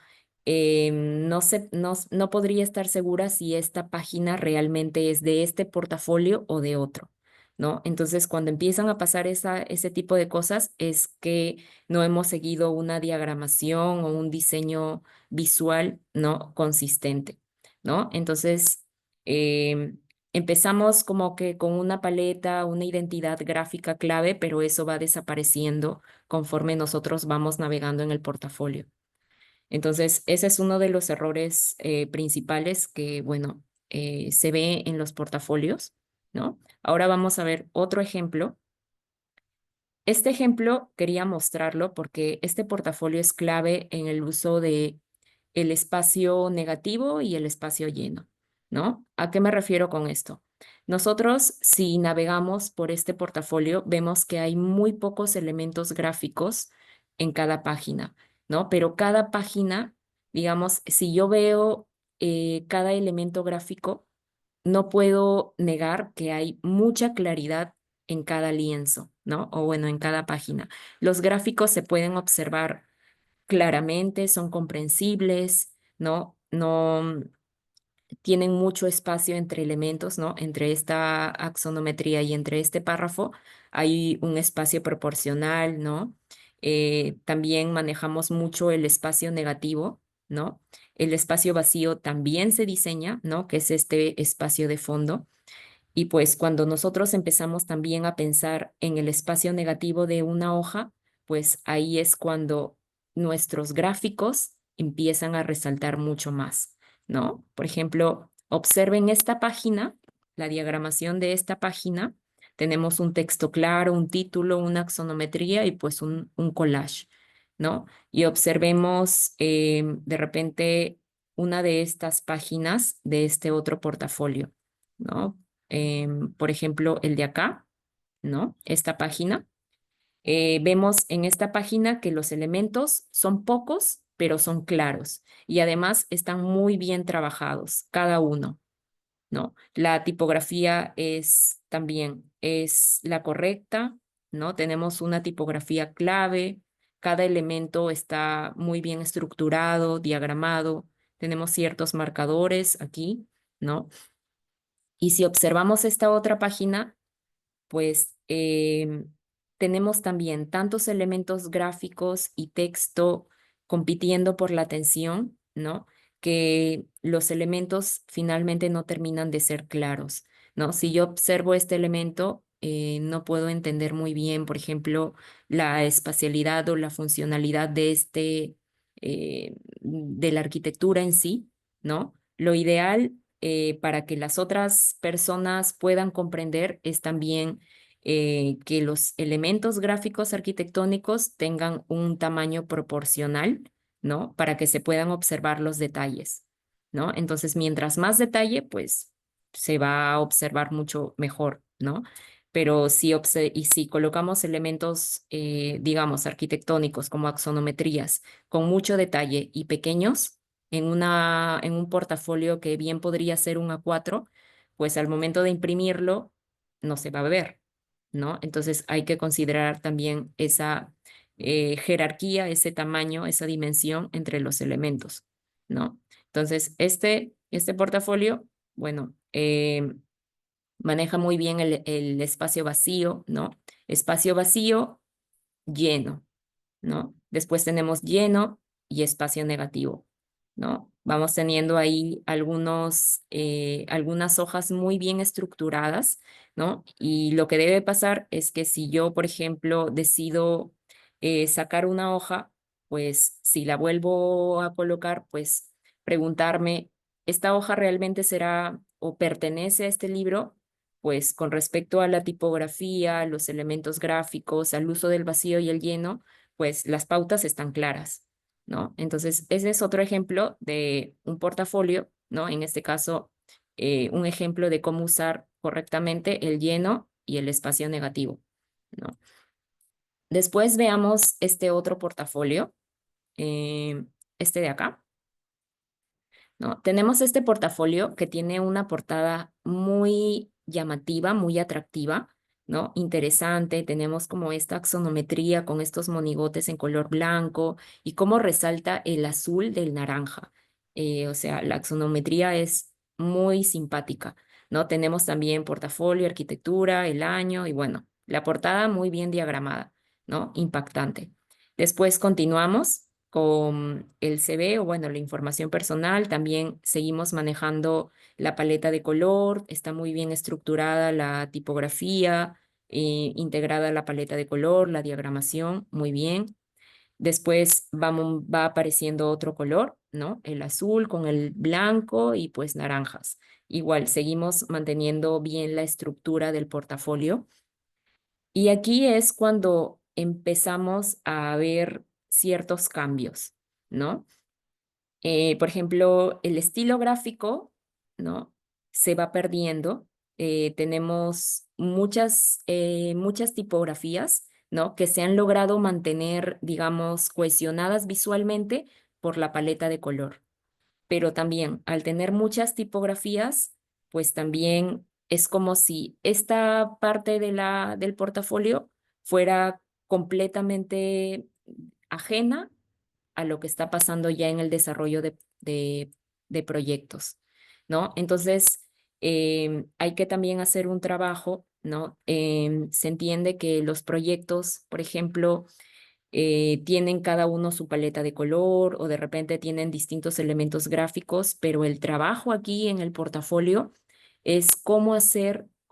No sé, no podría estar segura si esta página realmente es de este portafolio o de otro, ¿no? Entonces, cuando empiezan a pasar ese tipo de cosas, es que no hemos seguido una diagramación o un diseño visual, ¿no? Consistente, ¿no? Entonces, empezamos como que con una paleta, una identidad gráfica clave, pero eso va desapareciendo conforme nosotros vamos navegando en el portafolio. Entonces, ese es uno de los errores principales que, bueno, se ve en los portafolios, ¿no? Ahora vamos a ver otro ejemplo. Este ejemplo quería mostrarlo porque este portafolio es clave en el uso de el espacio negativo y el espacio lleno, ¿no? ¿A qué me refiero con esto? Nosotros, si navegamos por este portafolio, vemos que hay muy pocos elementos gráficos en cada página, ¿no? Pero cada página, digamos, si yo veo cada elemento gráfico, no puedo negar que hay mucha claridad en cada lienzo, ¿no? O bueno, en cada página. Los gráficos se pueden observar claramente, son comprensibles, ¿no? No tienen mucho espacio entre elementos, ¿no? Entre esta axonometría y entre este párrafo hay un espacio proporcional, ¿no? También manejamos mucho el espacio negativo, ¿no? El espacio vacío también se diseña, ¿no? Que es este espacio de fondo. Y pues cuando nosotros empezamos también a pensar en el espacio negativo de una hoja, pues ahí es cuando nuestros gráficos empiezan a resaltar mucho más, ¿no? Por ejemplo, observen esta página, la diagramación de esta página. Tenemos un texto claro, un título, una axonometría y pues un collage, ¿no? Y observemos de repente una de estas páginas de este otro portafolio, ¿no? Por ejemplo, el de acá, ¿no? Esta página. Vemos en esta página que los elementos son pocos, pero son claros y además están muy bien trabajados, cada uno, ¿no? La tipografía es también es la correcta, ¿no? Tenemos una tipografía clave, cada elemento está muy bien estructurado, diagramado, tenemos ciertos marcadores aquí, ¿no? Y si observamos esta otra página, pues tenemos también tantos elementos gráficos y texto compitiendo por la atención, ¿no? Que los elementos finalmente no terminan de ser claros, ¿no? Si yo observo este elemento, no puedo entender muy bien, por ejemplo, la espacialidad o la funcionalidad de de la arquitectura en sí, ¿no? Lo ideal para que las otras personas puedan comprender es también que los elementos gráficos arquitectónicos tengan un tamaño proporcional, ¿no? Para que se puedan observar los detalles, ¿no? Entonces, mientras más detalle, pues se va a observar mucho mejor, ¿no? Pero y si colocamos elementos, digamos, arquitectónicos como axonometrías con mucho detalle y pequeños en un portafolio que bien podría ser un A4, pues al momento de imprimirlo no se va a ver, ¿no? Entonces hay que considerar también esa jerarquía, ese tamaño, esa dimensión entre los elementos, ¿no? Entonces, este portafolio, bueno, maneja muy bien el espacio vacío, ¿no? Espacio vacío, lleno, ¿no? Después tenemos lleno y espacio negativo, ¿no? Vamos teniendo ahí algunas hojas muy bien estructuradas, ¿no? Y lo que debe pasar es que si yo, por ejemplo, decido sacar una hoja, pues si la vuelvo a colocar, pues preguntarme, ¿esta hoja realmente será o pertenece a este libro? Pues con respecto a la tipografía, los elementos gráficos, al uso del vacío y el lleno, pues las pautas están claras, ¿no? Entonces, ese es otro ejemplo de un portafolio, ¿no? En este caso, un ejemplo de cómo usar correctamente el lleno y el espacio negativo, ¿no? Después veamos este otro portafolio, este de acá. ¿No? Tenemos este portafolio que tiene una portada muy llamativa, muy atractiva, ¿no? Interesante. Tenemos como esta axonometría con estos monigotes en color blanco y cómo resalta el azul del naranja. O sea, la axonometría es muy simpática, ¿no? Tenemos también portafolio, arquitectura, el año y bueno, la portada muy bien diagramada, ¿no? Impactante. Después continuamos con el CV o bueno, la información personal. También seguimos manejando la paleta de color, está muy bien estructurada la tipografía, integrada la paleta de color, la diagramación, muy bien. Después va apareciendo otro color, ¿no? El azul con el blanco y pues naranjas. Igual, seguimos manteniendo bien la estructura del portafolio. Y aquí es cuando empezamos a ver ciertos cambios, ¿no? Por ejemplo, el estilo gráfico, ¿no? Se va perdiendo. Tenemos muchas tipografías, ¿no? Que se han logrado mantener, digamos, cohesionadas visualmente por la paleta de color, pero también al tener muchas tipografías, pues también es como si esta parte de del portafolio fuera completamente ajena a lo que está pasando ya en el desarrollo de proyectos, ¿no? Entonces, hay que también hacer un trabajo, ¿no? Se entiende que los proyectos, por ejemplo, tienen cada uno su paleta de color o de repente tienen distintos elementos gráficos, pero el trabajo aquí en el portafolio es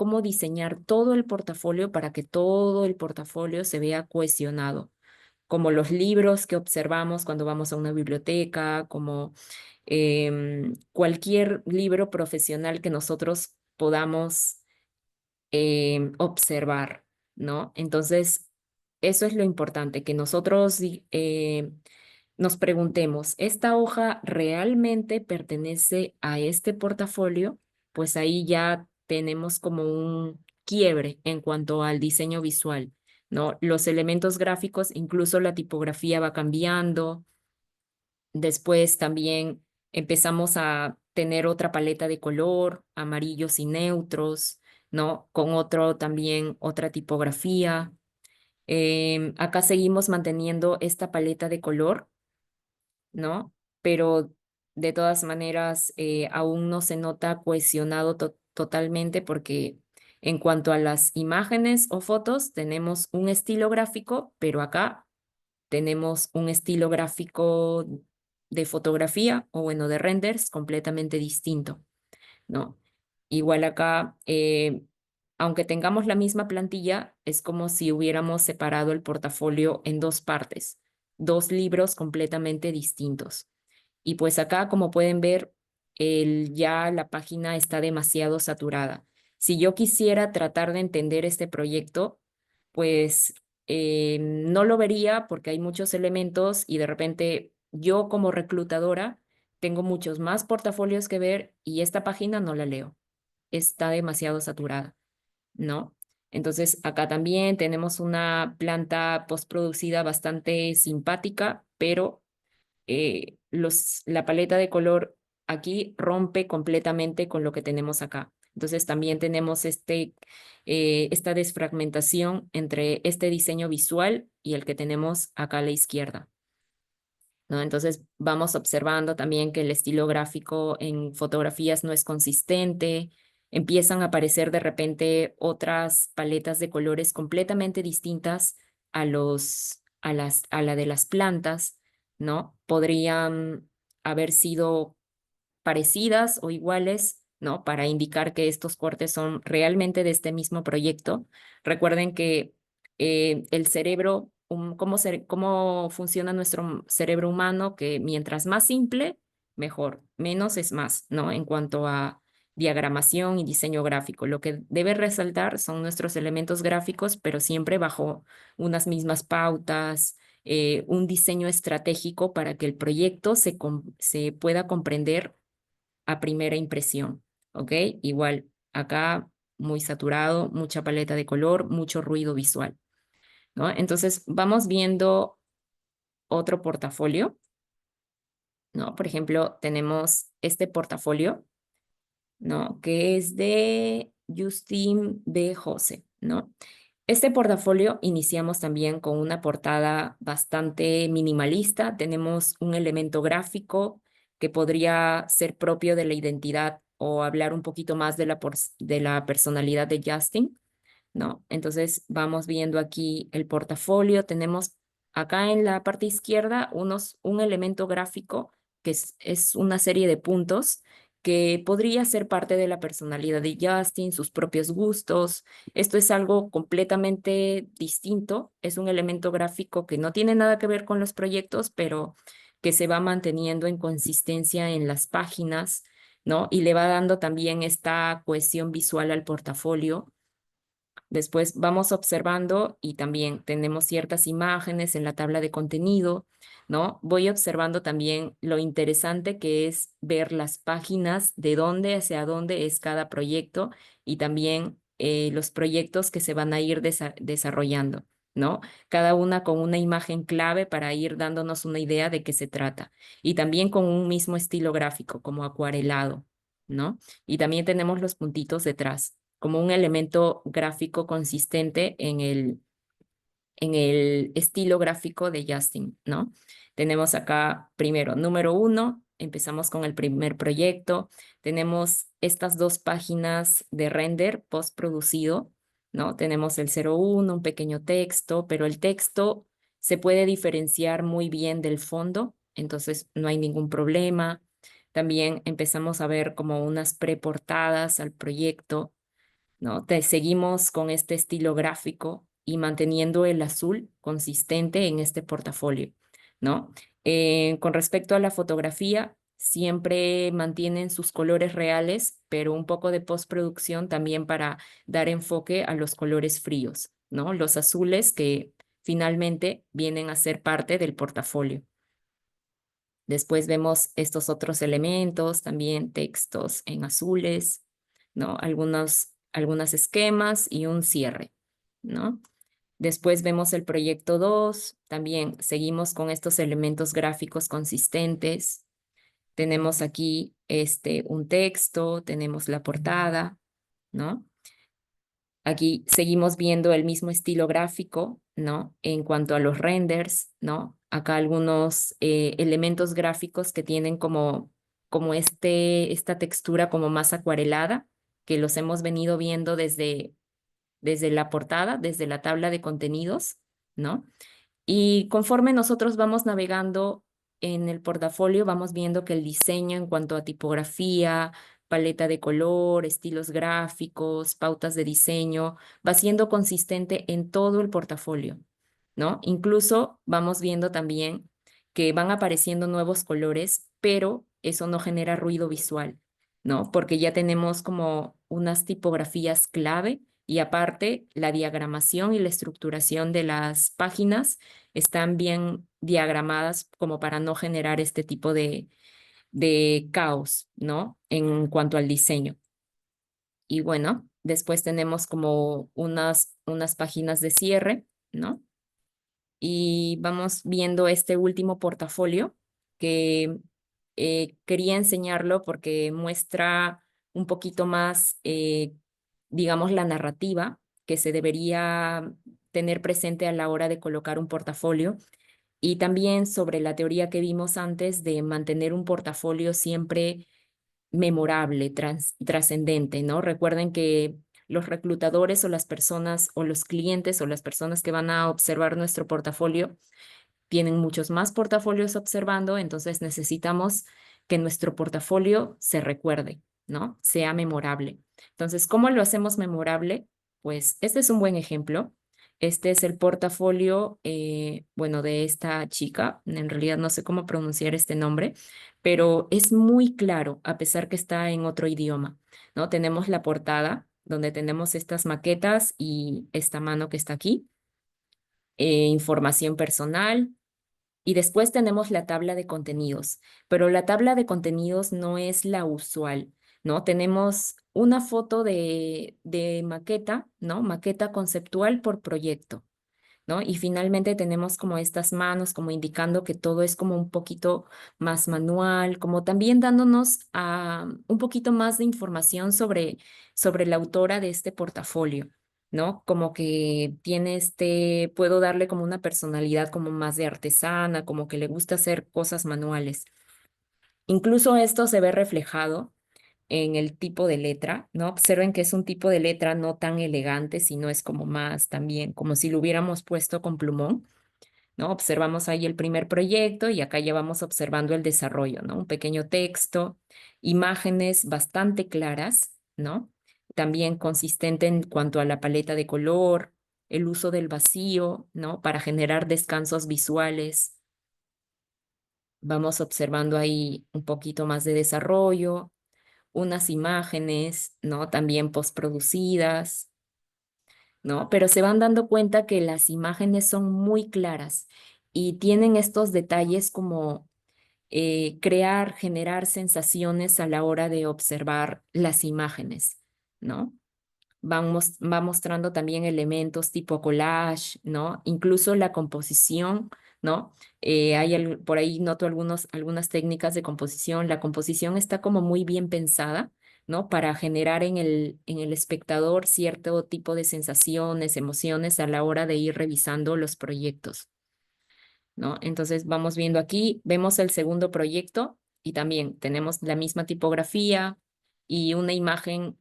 cómo diseñar todo el portafolio para que todo el portafolio se vea cohesionado, como los libros que observamos cuando vamos a una biblioteca, como cualquier libro profesional que nosotros podamos observar, ¿no? Entonces, eso es lo importante, que nosotros nos preguntemos, ¿esta hoja realmente pertenece a este portafolio? Pues ahí ya tenemos como un quiebre en cuanto al diseño visual, ¿no? Los elementos gráficos, incluso la tipografía va cambiando. Después también empezamos a tener otra paleta de color, amarillos y neutros, ¿no? Con otro también, otra tipografía. Acá seguimos manteniendo esta paleta de color, ¿no? Pero de todas maneras aún no se nota cohesionado totalmente porque en cuanto a las imágenes o fotos tenemos un estilo gráfico, pero acá tenemos un estilo gráfico de fotografía o bueno, de renders completamente distinto, ¿no? Igual acá, aunque tengamos la misma plantilla, es como si hubiéramos separado el portafolio en dos partes, dos libros completamente distintos. Y pues acá, como pueden ver, ya la página está demasiado saturada. Si yo quisiera tratar de entender este proyecto, pues no lo vería porque hay muchos elementos y de repente yo como reclutadora tengo muchos más portafolios que ver y esta página no la leo. Está demasiado saturada, ¿no? Entonces, acá también tenemos una planta postproducida bastante simpática, pero la paleta de color aquí rompe completamente con lo que tenemos acá. Entonces también tenemos esta desfragmentación entre este diseño visual y el que tenemos acá a la izquierda, ¿no? Entonces vamos observando también que el estilo gráfico en fotografías no es consistente, empiezan a aparecer de repente otras paletas de colores completamente distintas a la de las plantas, ¿no? Podrían haber sido parecidas o iguales, ¿no? Para indicar que estos cortes son realmente de este mismo proyecto. Recuerden que el cerebro, cómo funciona nuestro cerebro humano, que mientras más simple, mejor, menos es más, ¿no? En cuanto a diagramación y diseño gráfico. Lo que debe resaltar son nuestros elementos gráficos, pero siempre bajo unas mismas pautas, un diseño estratégico para que el proyecto se pueda comprender a primera impresión, ¿ok? Igual, acá muy saturado, mucha paleta de color, mucho ruido visual, ¿no? Entonces, vamos viendo otro portafolio, ¿no? Por ejemplo, tenemos este portafolio, ¿no? Que es de Justin B. Jose, ¿no? Este portafolio iniciamos también con una portada bastante minimalista. Tenemos un elemento gráfico que podría ser propio de la identidad o hablar un poquito más de la personalidad de Justin, ¿no? Entonces vamos viendo aquí el portafolio. Tenemos acá en la parte izquierda un elemento gráfico que es una serie de puntos que podría ser parte de la personalidad de Justin, sus propios gustos. Esto es algo completamente distinto. Es un elemento gráfico que no tiene nada que ver con los proyectos, pero que se va manteniendo en consistencia en las páginas, ¿no? Y le va dando también esta cohesión visual al portafolio. Después vamos observando y también tenemos ciertas imágenes en la tabla de contenido, ¿no? Voy observando también lo interesante que es ver las páginas de dónde hacia dónde es cada proyecto y también los proyectos que se van a ir desarrollando, ¿no? Cada una con una imagen clave para ir dándonos una idea de qué se trata y también con un mismo estilo gráfico como acuarelado, ¿no? Y también tenemos los puntitos detrás como un elemento gráfico consistente en el estilo gráfico de Justin, ¿no? Tenemos acá primero, número 1, empezamos con el primer proyecto, tenemos estas dos páginas de render postproducido, ¿no? Tenemos el 01, un pequeño texto, pero el texto se puede diferenciar muy bien del fondo, entonces no hay ningún problema. También empezamos a ver como unas preportadas al proyecto, ¿no? Seguimos con este estilo gráfico y manteniendo el azul consistente en este portafolio, ¿no? Con respecto a la fotografía, siempre mantienen sus colores reales, pero un poco de postproducción también para dar enfoque a los colores fríos, ¿no? Los azules que finalmente vienen a ser parte del portafolio. Después vemos estos otros elementos, también textos en azules, ¿no? Algunos esquemas y un cierre, ¿no? Después vemos el proyecto 2, también seguimos con estos elementos gráficos consistentes. Tenemos aquí un texto, tenemos la portada, ¿no? Aquí seguimos viendo el mismo estilo gráfico, ¿no? En cuanto a los renders, ¿no? Acá algunos elementos gráficos que tienen como esta textura como más acuarelada, que los hemos venido viendo desde la portada, desde la tabla de contenidos, ¿no? Y conforme nosotros vamos navegando en el portafolio, vamos viendo que el diseño en cuanto a tipografía, paleta de color, estilos gráficos, pautas de diseño, va siendo consistente en todo el portafolio, ¿no? Incluso vamos viendo también que van apareciendo nuevos colores, pero eso no genera ruido visual, ¿no? Porque ya tenemos como unas tipografías clave y aparte la diagramación y la estructuración de las páginas están bien diagramadas como para no generar este tipo de caos, ¿no? En cuanto al diseño. Y bueno, después tenemos como unas páginas de cierre, ¿no? Y vamos viendo este último portafolio que quería enseñarlo porque muestra un poquito más, digamos, la narrativa que se debería tener presente a la hora de colocar un portafolio y también sobre la teoría que vimos antes de mantener un portafolio siempre memorable, trascendente, ¿no? Recuerden que los reclutadores o las personas o los clientes o las personas que van a observar nuestro portafolio tienen muchos más portafolios observando, entonces necesitamos que nuestro portafolio se recuerde, ¿no? Sea memorable. Entonces, ¿cómo lo hacemos memorable? Pues este es un buen ejemplo. Este es el portafolio, bueno, de esta chica. En realidad no sé cómo pronunciar este nombre, pero es muy claro, a pesar que está en otro idioma, ¿no? Tenemos la portada, donde tenemos estas maquetas y esta mano que está aquí, información personal, y después tenemos la tabla de contenidos, pero la tabla de contenidos no es la usual, ¿no? Tenemos una foto de maqueta, ¿no? Maqueta conceptual por proyecto, ¿no? Y finalmente tenemos como estas manos, como indicando que todo es como un poquito más manual, como también dándonos un poquito más de información sobre la autora de este portafolio, ¿no? Como que tiene puedo darle como una personalidad como más de artesana, como que le gusta hacer cosas manuales. Incluso esto se ve reflejado en el tipo de letra, ¿no? Observen que es un tipo de letra no tan elegante, sino es como más también, como si lo hubiéramos puesto con plumón, ¿no? Observamos ahí el primer proyecto y acá ya vamos observando el desarrollo, ¿no? Un pequeño texto, imágenes bastante claras, ¿no? También consistente en cuanto a la paleta de color, el uso del vacío, ¿no? Para generar descansos visuales. Vamos observando ahí un poquito más de desarrollo, unas imágenes, ¿no? También postproducidas, ¿no? Pero se van dando cuenta que las imágenes son muy claras y tienen estos detalles como generar sensaciones a la hora de observar las imágenes, ¿no? Va mostrando también elementos tipo collage, ¿no? Incluso la composición, ¿no? Por ahí noto algunas técnicas de composición. La composición está como muy bien pensada, ¿no? Para generar en el espectador cierto tipo de sensaciones, emociones a la hora de ir revisando los proyectos, ¿no? Entonces vamos viendo aquí, vemos el segundo proyecto y también tenemos la misma tipografía y una imagen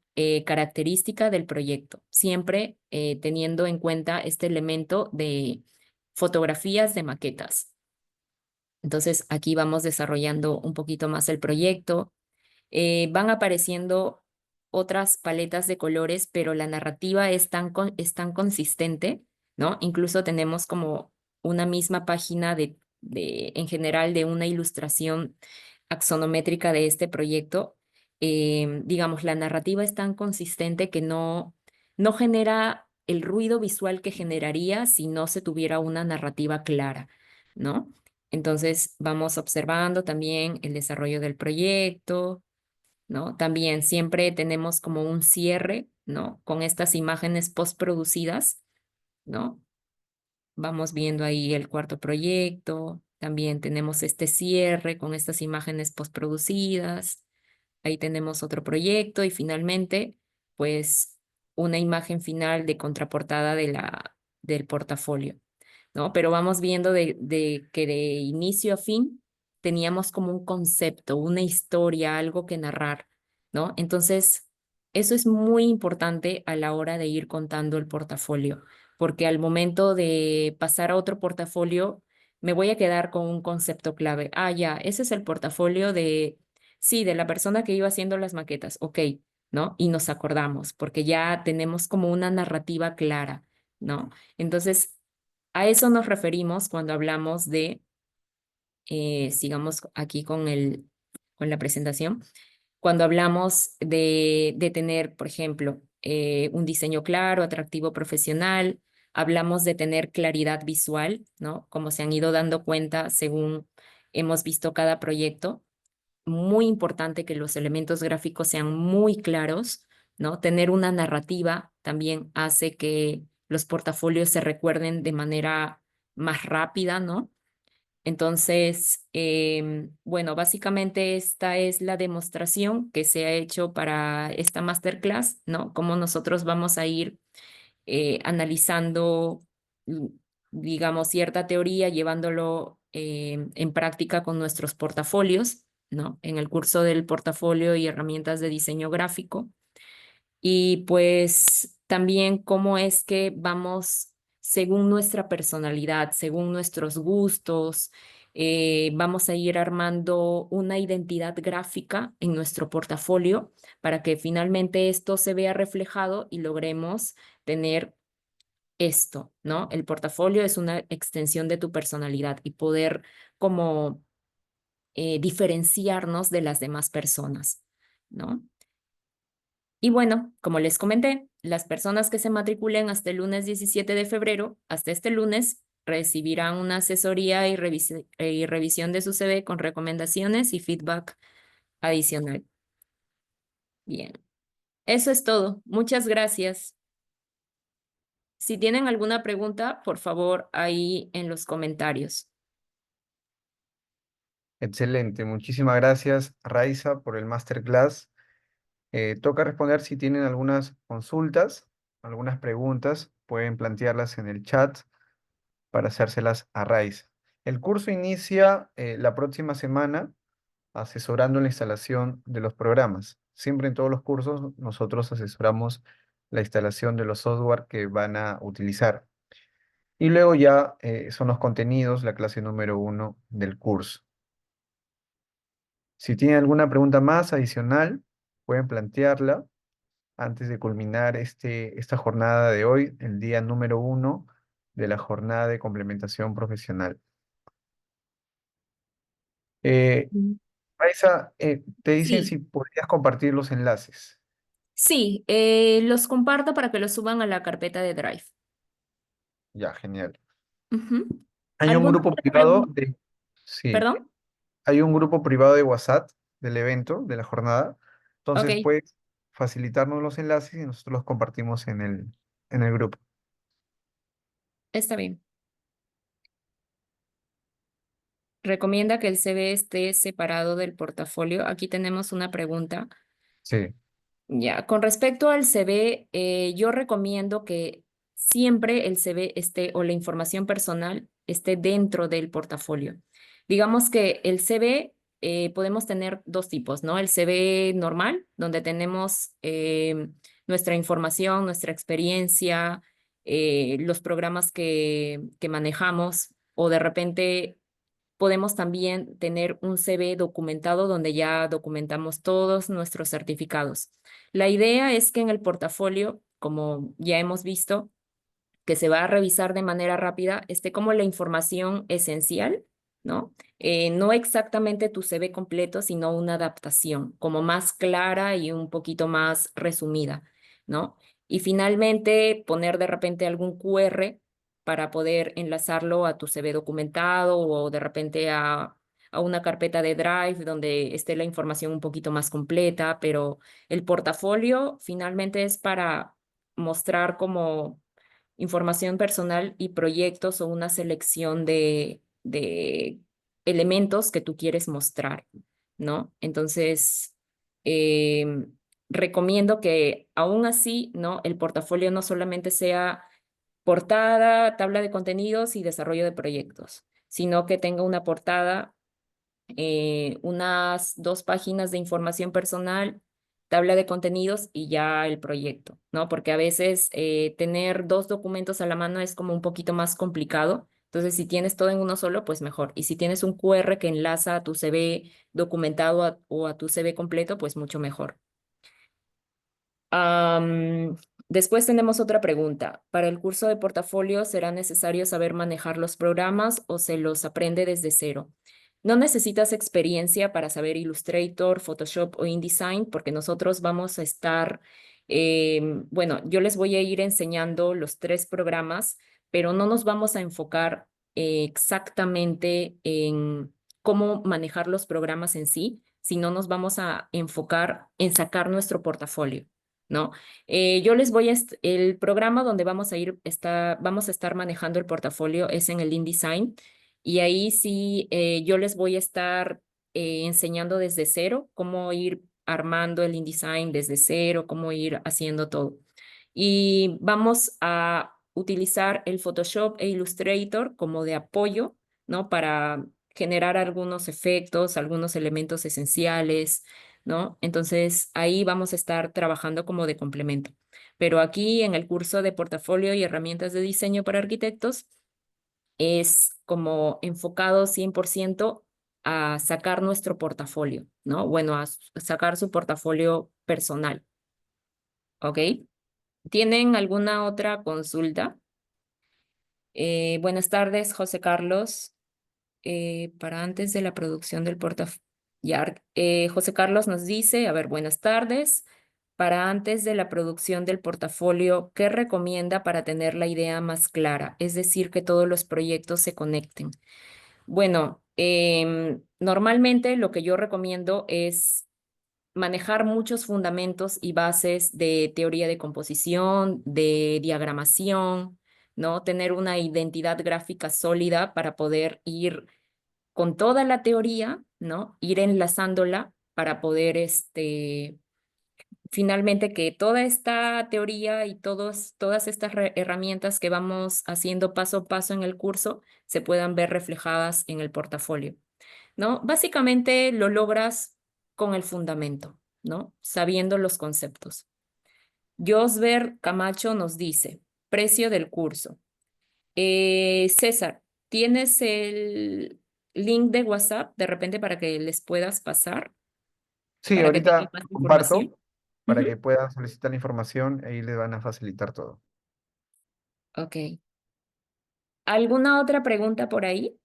característica del proyecto, siempre teniendo en cuenta este elemento de fotografías de maquetas. Entonces aquí vamos desarrollando un poquito más el proyecto. Van apareciendo otras paletas de colores, pero la narrativa es tan consistente, ¿no? Incluso tenemos como una misma página en general de una ilustración axonométrica de este proyecto. Digamos, la narrativa es tan consistente que no genera el ruido visual que generaría si no se tuviera una narrativa clara, ¿no? Entonces, vamos observando también el desarrollo del proyecto, ¿no? También siempre tenemos como un cierre, ¿no? Con estas imágenes postproducidas, ¿no? Vamos viendo ahí el cuarto proyecto, también tenemos este cierre con estas imágenes postproducidas, ahí tenemos otro proyecto y finalmente, pues, una imagen final de contraportada del portafolio, ¿no? Pero vamos viendo de que de inicio a fin teníamos como un concepto, una historia, algo que narrar, ¿no? Entonces, eso es muy importante a la hora de ir contando el portafolio, porque al momento de pasar a otro portafolio, me voy a quedar con un concepto clave. Ah, ya, ese es el portafolio sí, de la persona que iba haciendo las maquetas, ok, ¿no? Y nos acordamos, porque ya tenemos como una narrativa clara, ¿no? Entonces, a eso nos referimos cuando hablamos sigamos aquí con la presentación, cuando hablamos de tener, por ejemplo, un diseño claro, atractivo, profesional, hablamos de tener claridad visual, ¿no? Como se han ido dando cuenta según hemos visto cada proyecto, muy importante que los elementos gráficos sean muy claros, ¿no? Tener una narrativa también hace que los portafolios se recuerden de manera más rápida, ¿no? Entonces, bueno, básicamente esta es la demostración que se ha hecho para esta masterclass, ¿no? Cómo nosotros vamos a ir analizando, mm, digamos, cierta teoría, llevándolo en práctica con nuestros portafolios, ¿no? En el curso del portafolio y herramientas de diseño gráfico. Y pues también cómo es que vamos, según nuestra personalidad, según nuestros gustos, vamos a ir armando una identidad gráfica en nuestro portafolio para que finalmente esto se vea reflejado y logremos tener esto, ¿no? El portafolio es una extensión de tu personalidad y poder como diferenciarnos de las demás personas, ¿no? Y bueno, como les comenté, las personas que se matriculen hasta el lunes 17 de febrero, hasta este lunes, recibirán una asesoría y revisión de su CV con recomendaciones y feedback adicional. Bien, eso es todo. Muchas gracias. Si tienen alguna pregunta, por favor, ahí en los comentarios. Excelente, muchísimas gracias, Raiza, por el masterclass. Toca responder si tienen algunas consultas, algunas preguntas, pueden plantearlas en el chat para hacérselas a Raiza. El curso inicia la próxima semana asesorando la instalación de los programas. Siempre en todos los cursos nosotros asesoramos la instalación de los software que van a utilizar. Y luego ya son los contenidos, la clase número 1 del curso. Si tienen alguna pregunta más adicional, pueden plantearla antes de culminar esta jornada de hoy, el día número 1 de la jornada de complementación profesional. Eh, Mm. Raiza, te dicen Sí, si podrías compartir los enlaces. sí, los comparto para que los suban a la carpeta de Drive. Ya, genial. Ujú. Hay un ¿Alguna grupo otra privado pregunta? de, sí, ¿Perdón? hay un grupo privado de WhatsApp del evento, de la jornada. Entonces Ok, puedes facilitarnos los enlaces y nosotros los compartimos en el grupo. está bien. Recomienda que el CV esté separado del portafolio. Aquí tenemos una pregunta. Sí, Ya, con respecto al CV, yo recomiendo que siempre el CV esté o la información personal esté dentro del portafolio. Digamos que el CV podemos tener dos tipos, ¿no? El CV normal, donde tenemos nuestra información, nuestra experiencia, los programas que manejamos, o de repente podemos también tener un CV documentado donde ya documentamos todos nuestros certificados. La idea es que en el portafolio, como ya hemos visto, que se va a revisar de manera rápida, esté como la información esencial, ¿no? No exactamente tu CV completo, sino una adaptación, como más clara y un poquito más resumida, ¿no? Y finalmente poner de repente algún QR para poder enlazarlo a tu CV documentado o de repente a una carpeta de Drive donde esté la información un poquito más completa, pero el portafolio finalmente es para mostrar como información personal y proyectos o una selección de elementos que tú quieres mostrar, ¿no? Entonces, recomiendo que aún así, ¿no? El portafolio no solamente sea portada, tabla de contenidos y desarrollo de proyectos, sino que tenga una portada, unas 2 páginas de información personal, tabla de contenidos y ya el proyecto, ¿no? Porque a veces tener 2 documentos a la mano es como un poquito más complicado. Entonces, si tienes todo en uno solo, pues mejor. Y si tienes un QR que enlaza a tu CV documentado o a tu CV completo, pues mucho mejor. Am, Después tenemos otra pregunta. ¿Para el curso de portafolio será necesario saber manejar los programas o se los aprende desde cero? No necesitas experiencia para saber Illustrator, Photoshop o InDesign porque nosotros vamos a estar, bueno, yo les voy a ir enseñando los 3 programas, pero no nos vamos a enfocar exactamente en cómo manejar los programas en sí, sino nos vamos a enfocar en sacar nuestro portafolio. ¿No? Yo les voy el programa donde vamos a estar manejando el portafolio es en el InDesign y ahí sí yo les voy a estar enseñando desde cero cómo ir armando el InDesign desde cero, cómo ir haciendo todo. Y vamos a utilizar el Photoshop e Illustrator como de apoyo, ¿no? Para generar algunos efectos, algunos elementos esenciales, ¿no? Entonces, ahí vamos a estar trabajando como de complemento. Pero aquí en el curso de portafolio y herramientas de diseño para arquitectos es como enfocado 100% a sacar nuestro portafolio, ¿no? Bueno, a sacar su portafolio personal, ¿ok? ¿Tienen alguna otra consulta? Buenas tardes, José Carlos. Para antes de la producción del portafolio. Ya, José Carlos nos dice, a ver, buenas tardes. Para antes de la producción del portafolio, ¿qué recomienda para tener la idea más clara? Es decir, que todos los proyectos se conecten. Bueno, normalmente lo que yo recomiendo es manejar muchos fundamentos y bases de teoría de composición, de diagramación, ¿no? Tener una identidad gráfica sólida para poder ir con toda la teoría, ¿no? Ir enlazándola para poder, finalmente que toda esta teoría y todas estas herramientas que vamos haciendo paso a paso en el curso se puedan ver reflejadas en el portafolio, ¿no? Básicamente lo logras con el fundamento, ¿no? Sabiendo los conceptos. Josber Camacho nos dice, precio del curso. César, ¿tienes el link de WhatsApp de repente para que les puedas pasar, Sí, para que tengan ahorita más información? comparto para que Ujú. puedan solicitar la información, ahí les van a facilitar todo. Ok. ¿Alguna otra pregunta por ahí?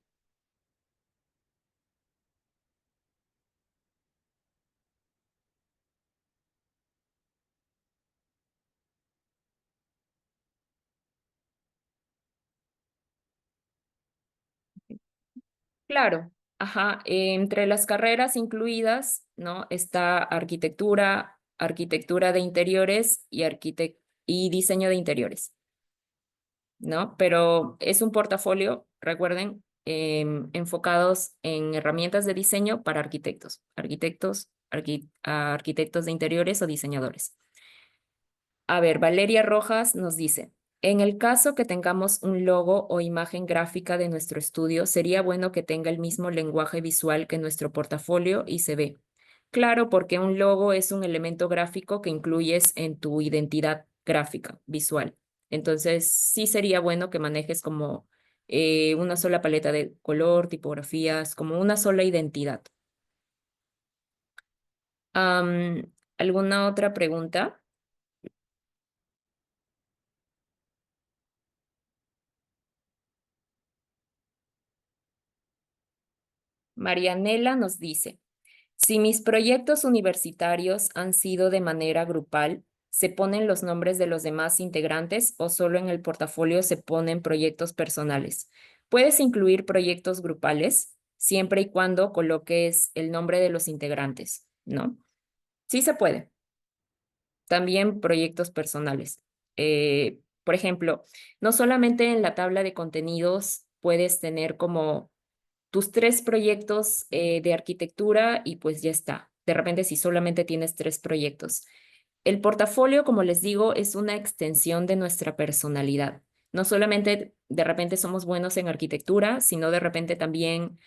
Claro, ajá. Entre las carreras incluidas, ¿no? Está arquitectura, arquitectura de interiores y diseño de interiores, ¿no? Pero es un portafolio, recuerden, enfocados en herramientas de diseño para arquitectos de interiores o diseñadores. A ver, Valeria Rojas nos dice, en el caso que tengamos un logo o imagen gráfica de nuestro estudio, sería bueno que tenga el mismo lenguaje visual que nuestro portafolio y se ve. Claro, porque un logo es un elemento gráfico que incluyes en tu identidad gráfica, visual. Entonces, sí sería bueno que manejes como una sola paleta de color, tipografías, como una sola identidad. ¿Alguna otra pregunta? Marianela nos dice, si mis proyectos universitarios han sido de manera grupal, ¿se ponen los nombres de los demás integrantes o solo en el portafolio se ponen proyectos personales? Puedes incluir proyectos grupales siempre y cuando coloques el nombre de los integrantes, ¿no? Sí se puede. También proyectos personales. Por ejemplo, no solamente en la tabla de contenidos puedes tener como tus 3 proyectos de arquitectura y pues ya está. De repente, si solamente tienes 3 proyectos. El portafolio, como les digo, es una extensión de nuestra personalidad. No solamente de repente somos buenos en arquitectura, sino de repente también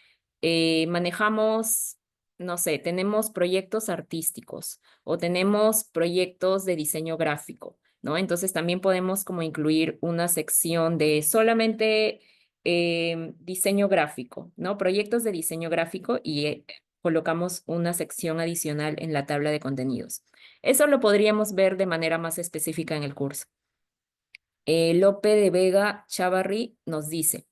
manejamos, no sé, tenemos proyectos artísticos o tenemos proyectos de diseño gráfico, ¿no? Entonces también podemos como incluir una sección de solamente diseño gráfico, ¿no? Proyectos de diseño gráfico y colocamos una sección adicional en la tabla de contenidos. Eso lo podríamos ver de manera más específica en el curso. Lope de Vega Chavarri nos dice,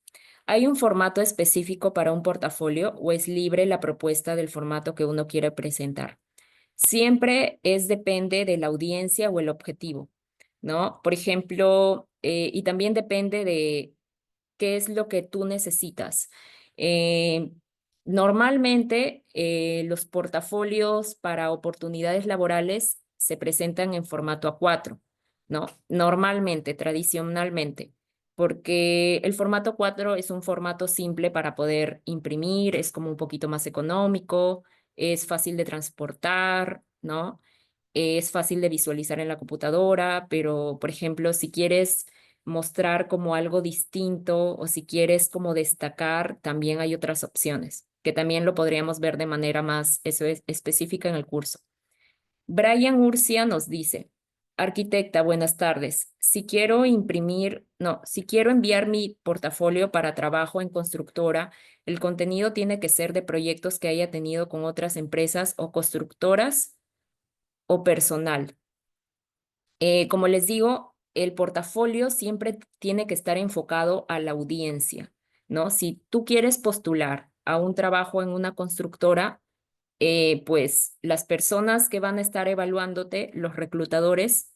¿hay un formato específico para un portafolio o es libre la propuesta del formato que uno quiere presentar? Siempre depende de la audiencia o el objetivo, ¿no? Por ejemplo, y también depende de qué es lo que tú necesitas. Eh, Normalmente, los portafolios para oportunidades laborales se presentan en formato A4, ¿no? Normalmente, tradicionalmente, porque el formato 4 es un formato simple para poder imprimir, es como un poquito más económico, es fácil de transportar, ¿no? Es fácil de visualizar en la computadora, pero, por ejemplo, si quieres mostrar como algo distinto o si quieres como destacar, también hay otras opciones, que también lo podríamos ver de manera más específica en el curso. Brian Urcia nos dice, arquitecta, buenas tardes. Si quiero imprimir, no, si quiero enviar mi portafolio para trabajo en constructora, el contenido tiene que ser de proyectos que haya tenido con otras empresas o constructoras o personal. Como les digo, el portafolio siempre tiene que estar enfocado a la audiencia, ¿no? Si tú quieres postular a un trabajo en una constructora, pues las personas que van a estar evaluándote, los reclutadores,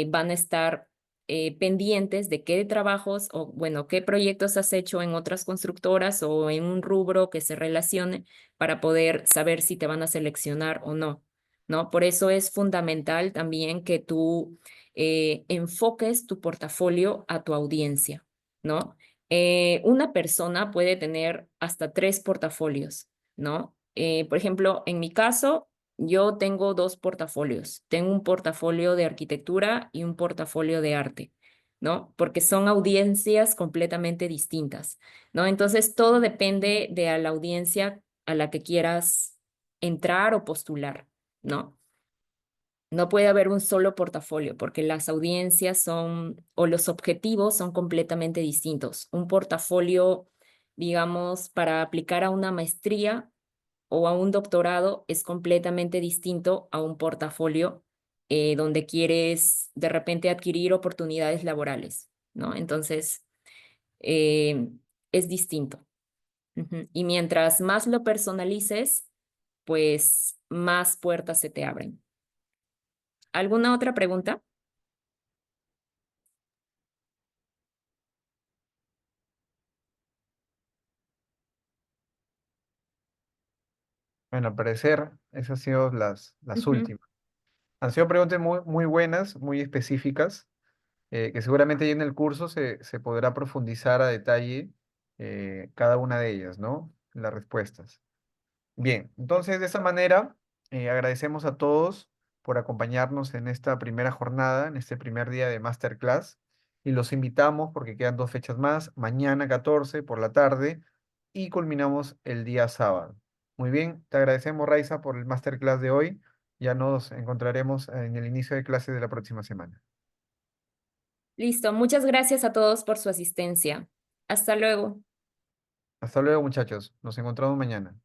van a estar pendientes de qué trabajos o, bueno, qué proyectos has hecho en otras constructoras o en un rubro que se relacione para poder saber si te van a seleccionar o no, ¿no? Por eso es fundamental también que tú enfoques tu portafolio a tu audiencia, ¿no? Una persona puede tener hasta 3 portafolios, ¿no? Por ejemplo, en mi caso, yo tengo 2 portafolios. Tengo un portafolio de arquitectura y un portafolio de arte, ¿no? Porque son audiencias completamente distintas, ¿no? Entonces, todo depende de a la audiencia a la que quieras entrar o postular, ¿no? No puede haber un solo portafolio porque las audiencias son o los objetivos son completamente distintos. Un portafolio, digamos, para aplicar a una maestría o a un doctorado es completamente distinto a un portafolio donde quieres de repente adquirir oportunidades laborales, ¿no? Entonces, eh, es distinto. Ujú. Y mientras más lo personalices, pues más puertas se te abren. ¿Alguna otra pregunta? Bueno, al parecer, esas han sido las Ujú. últimas. Han sido preguntas muy, muy buenas, muy específicas, que seguramente ya en el curso se podrá profundizar a detalle cada una de ellas, ¿no? Las respuestas. Bien, entonces de esa manera agradecemos a todos por acompañarnos en esta primera jornada, en este primer día de Masterclass, y los invitamos porque quedan 2 fechas más, mañana 14 por la tarde y culminamos el día sábado. Muy bien, te agradecemos Raiza por el Masterclass de hoy. Ya nos encontraremos en el inicio de clases de la próxima semana. Listo. Muchas gracias a todos por su asistencia. Hasta luego. Hasta luego, muchachos. Nos encontramos mañana.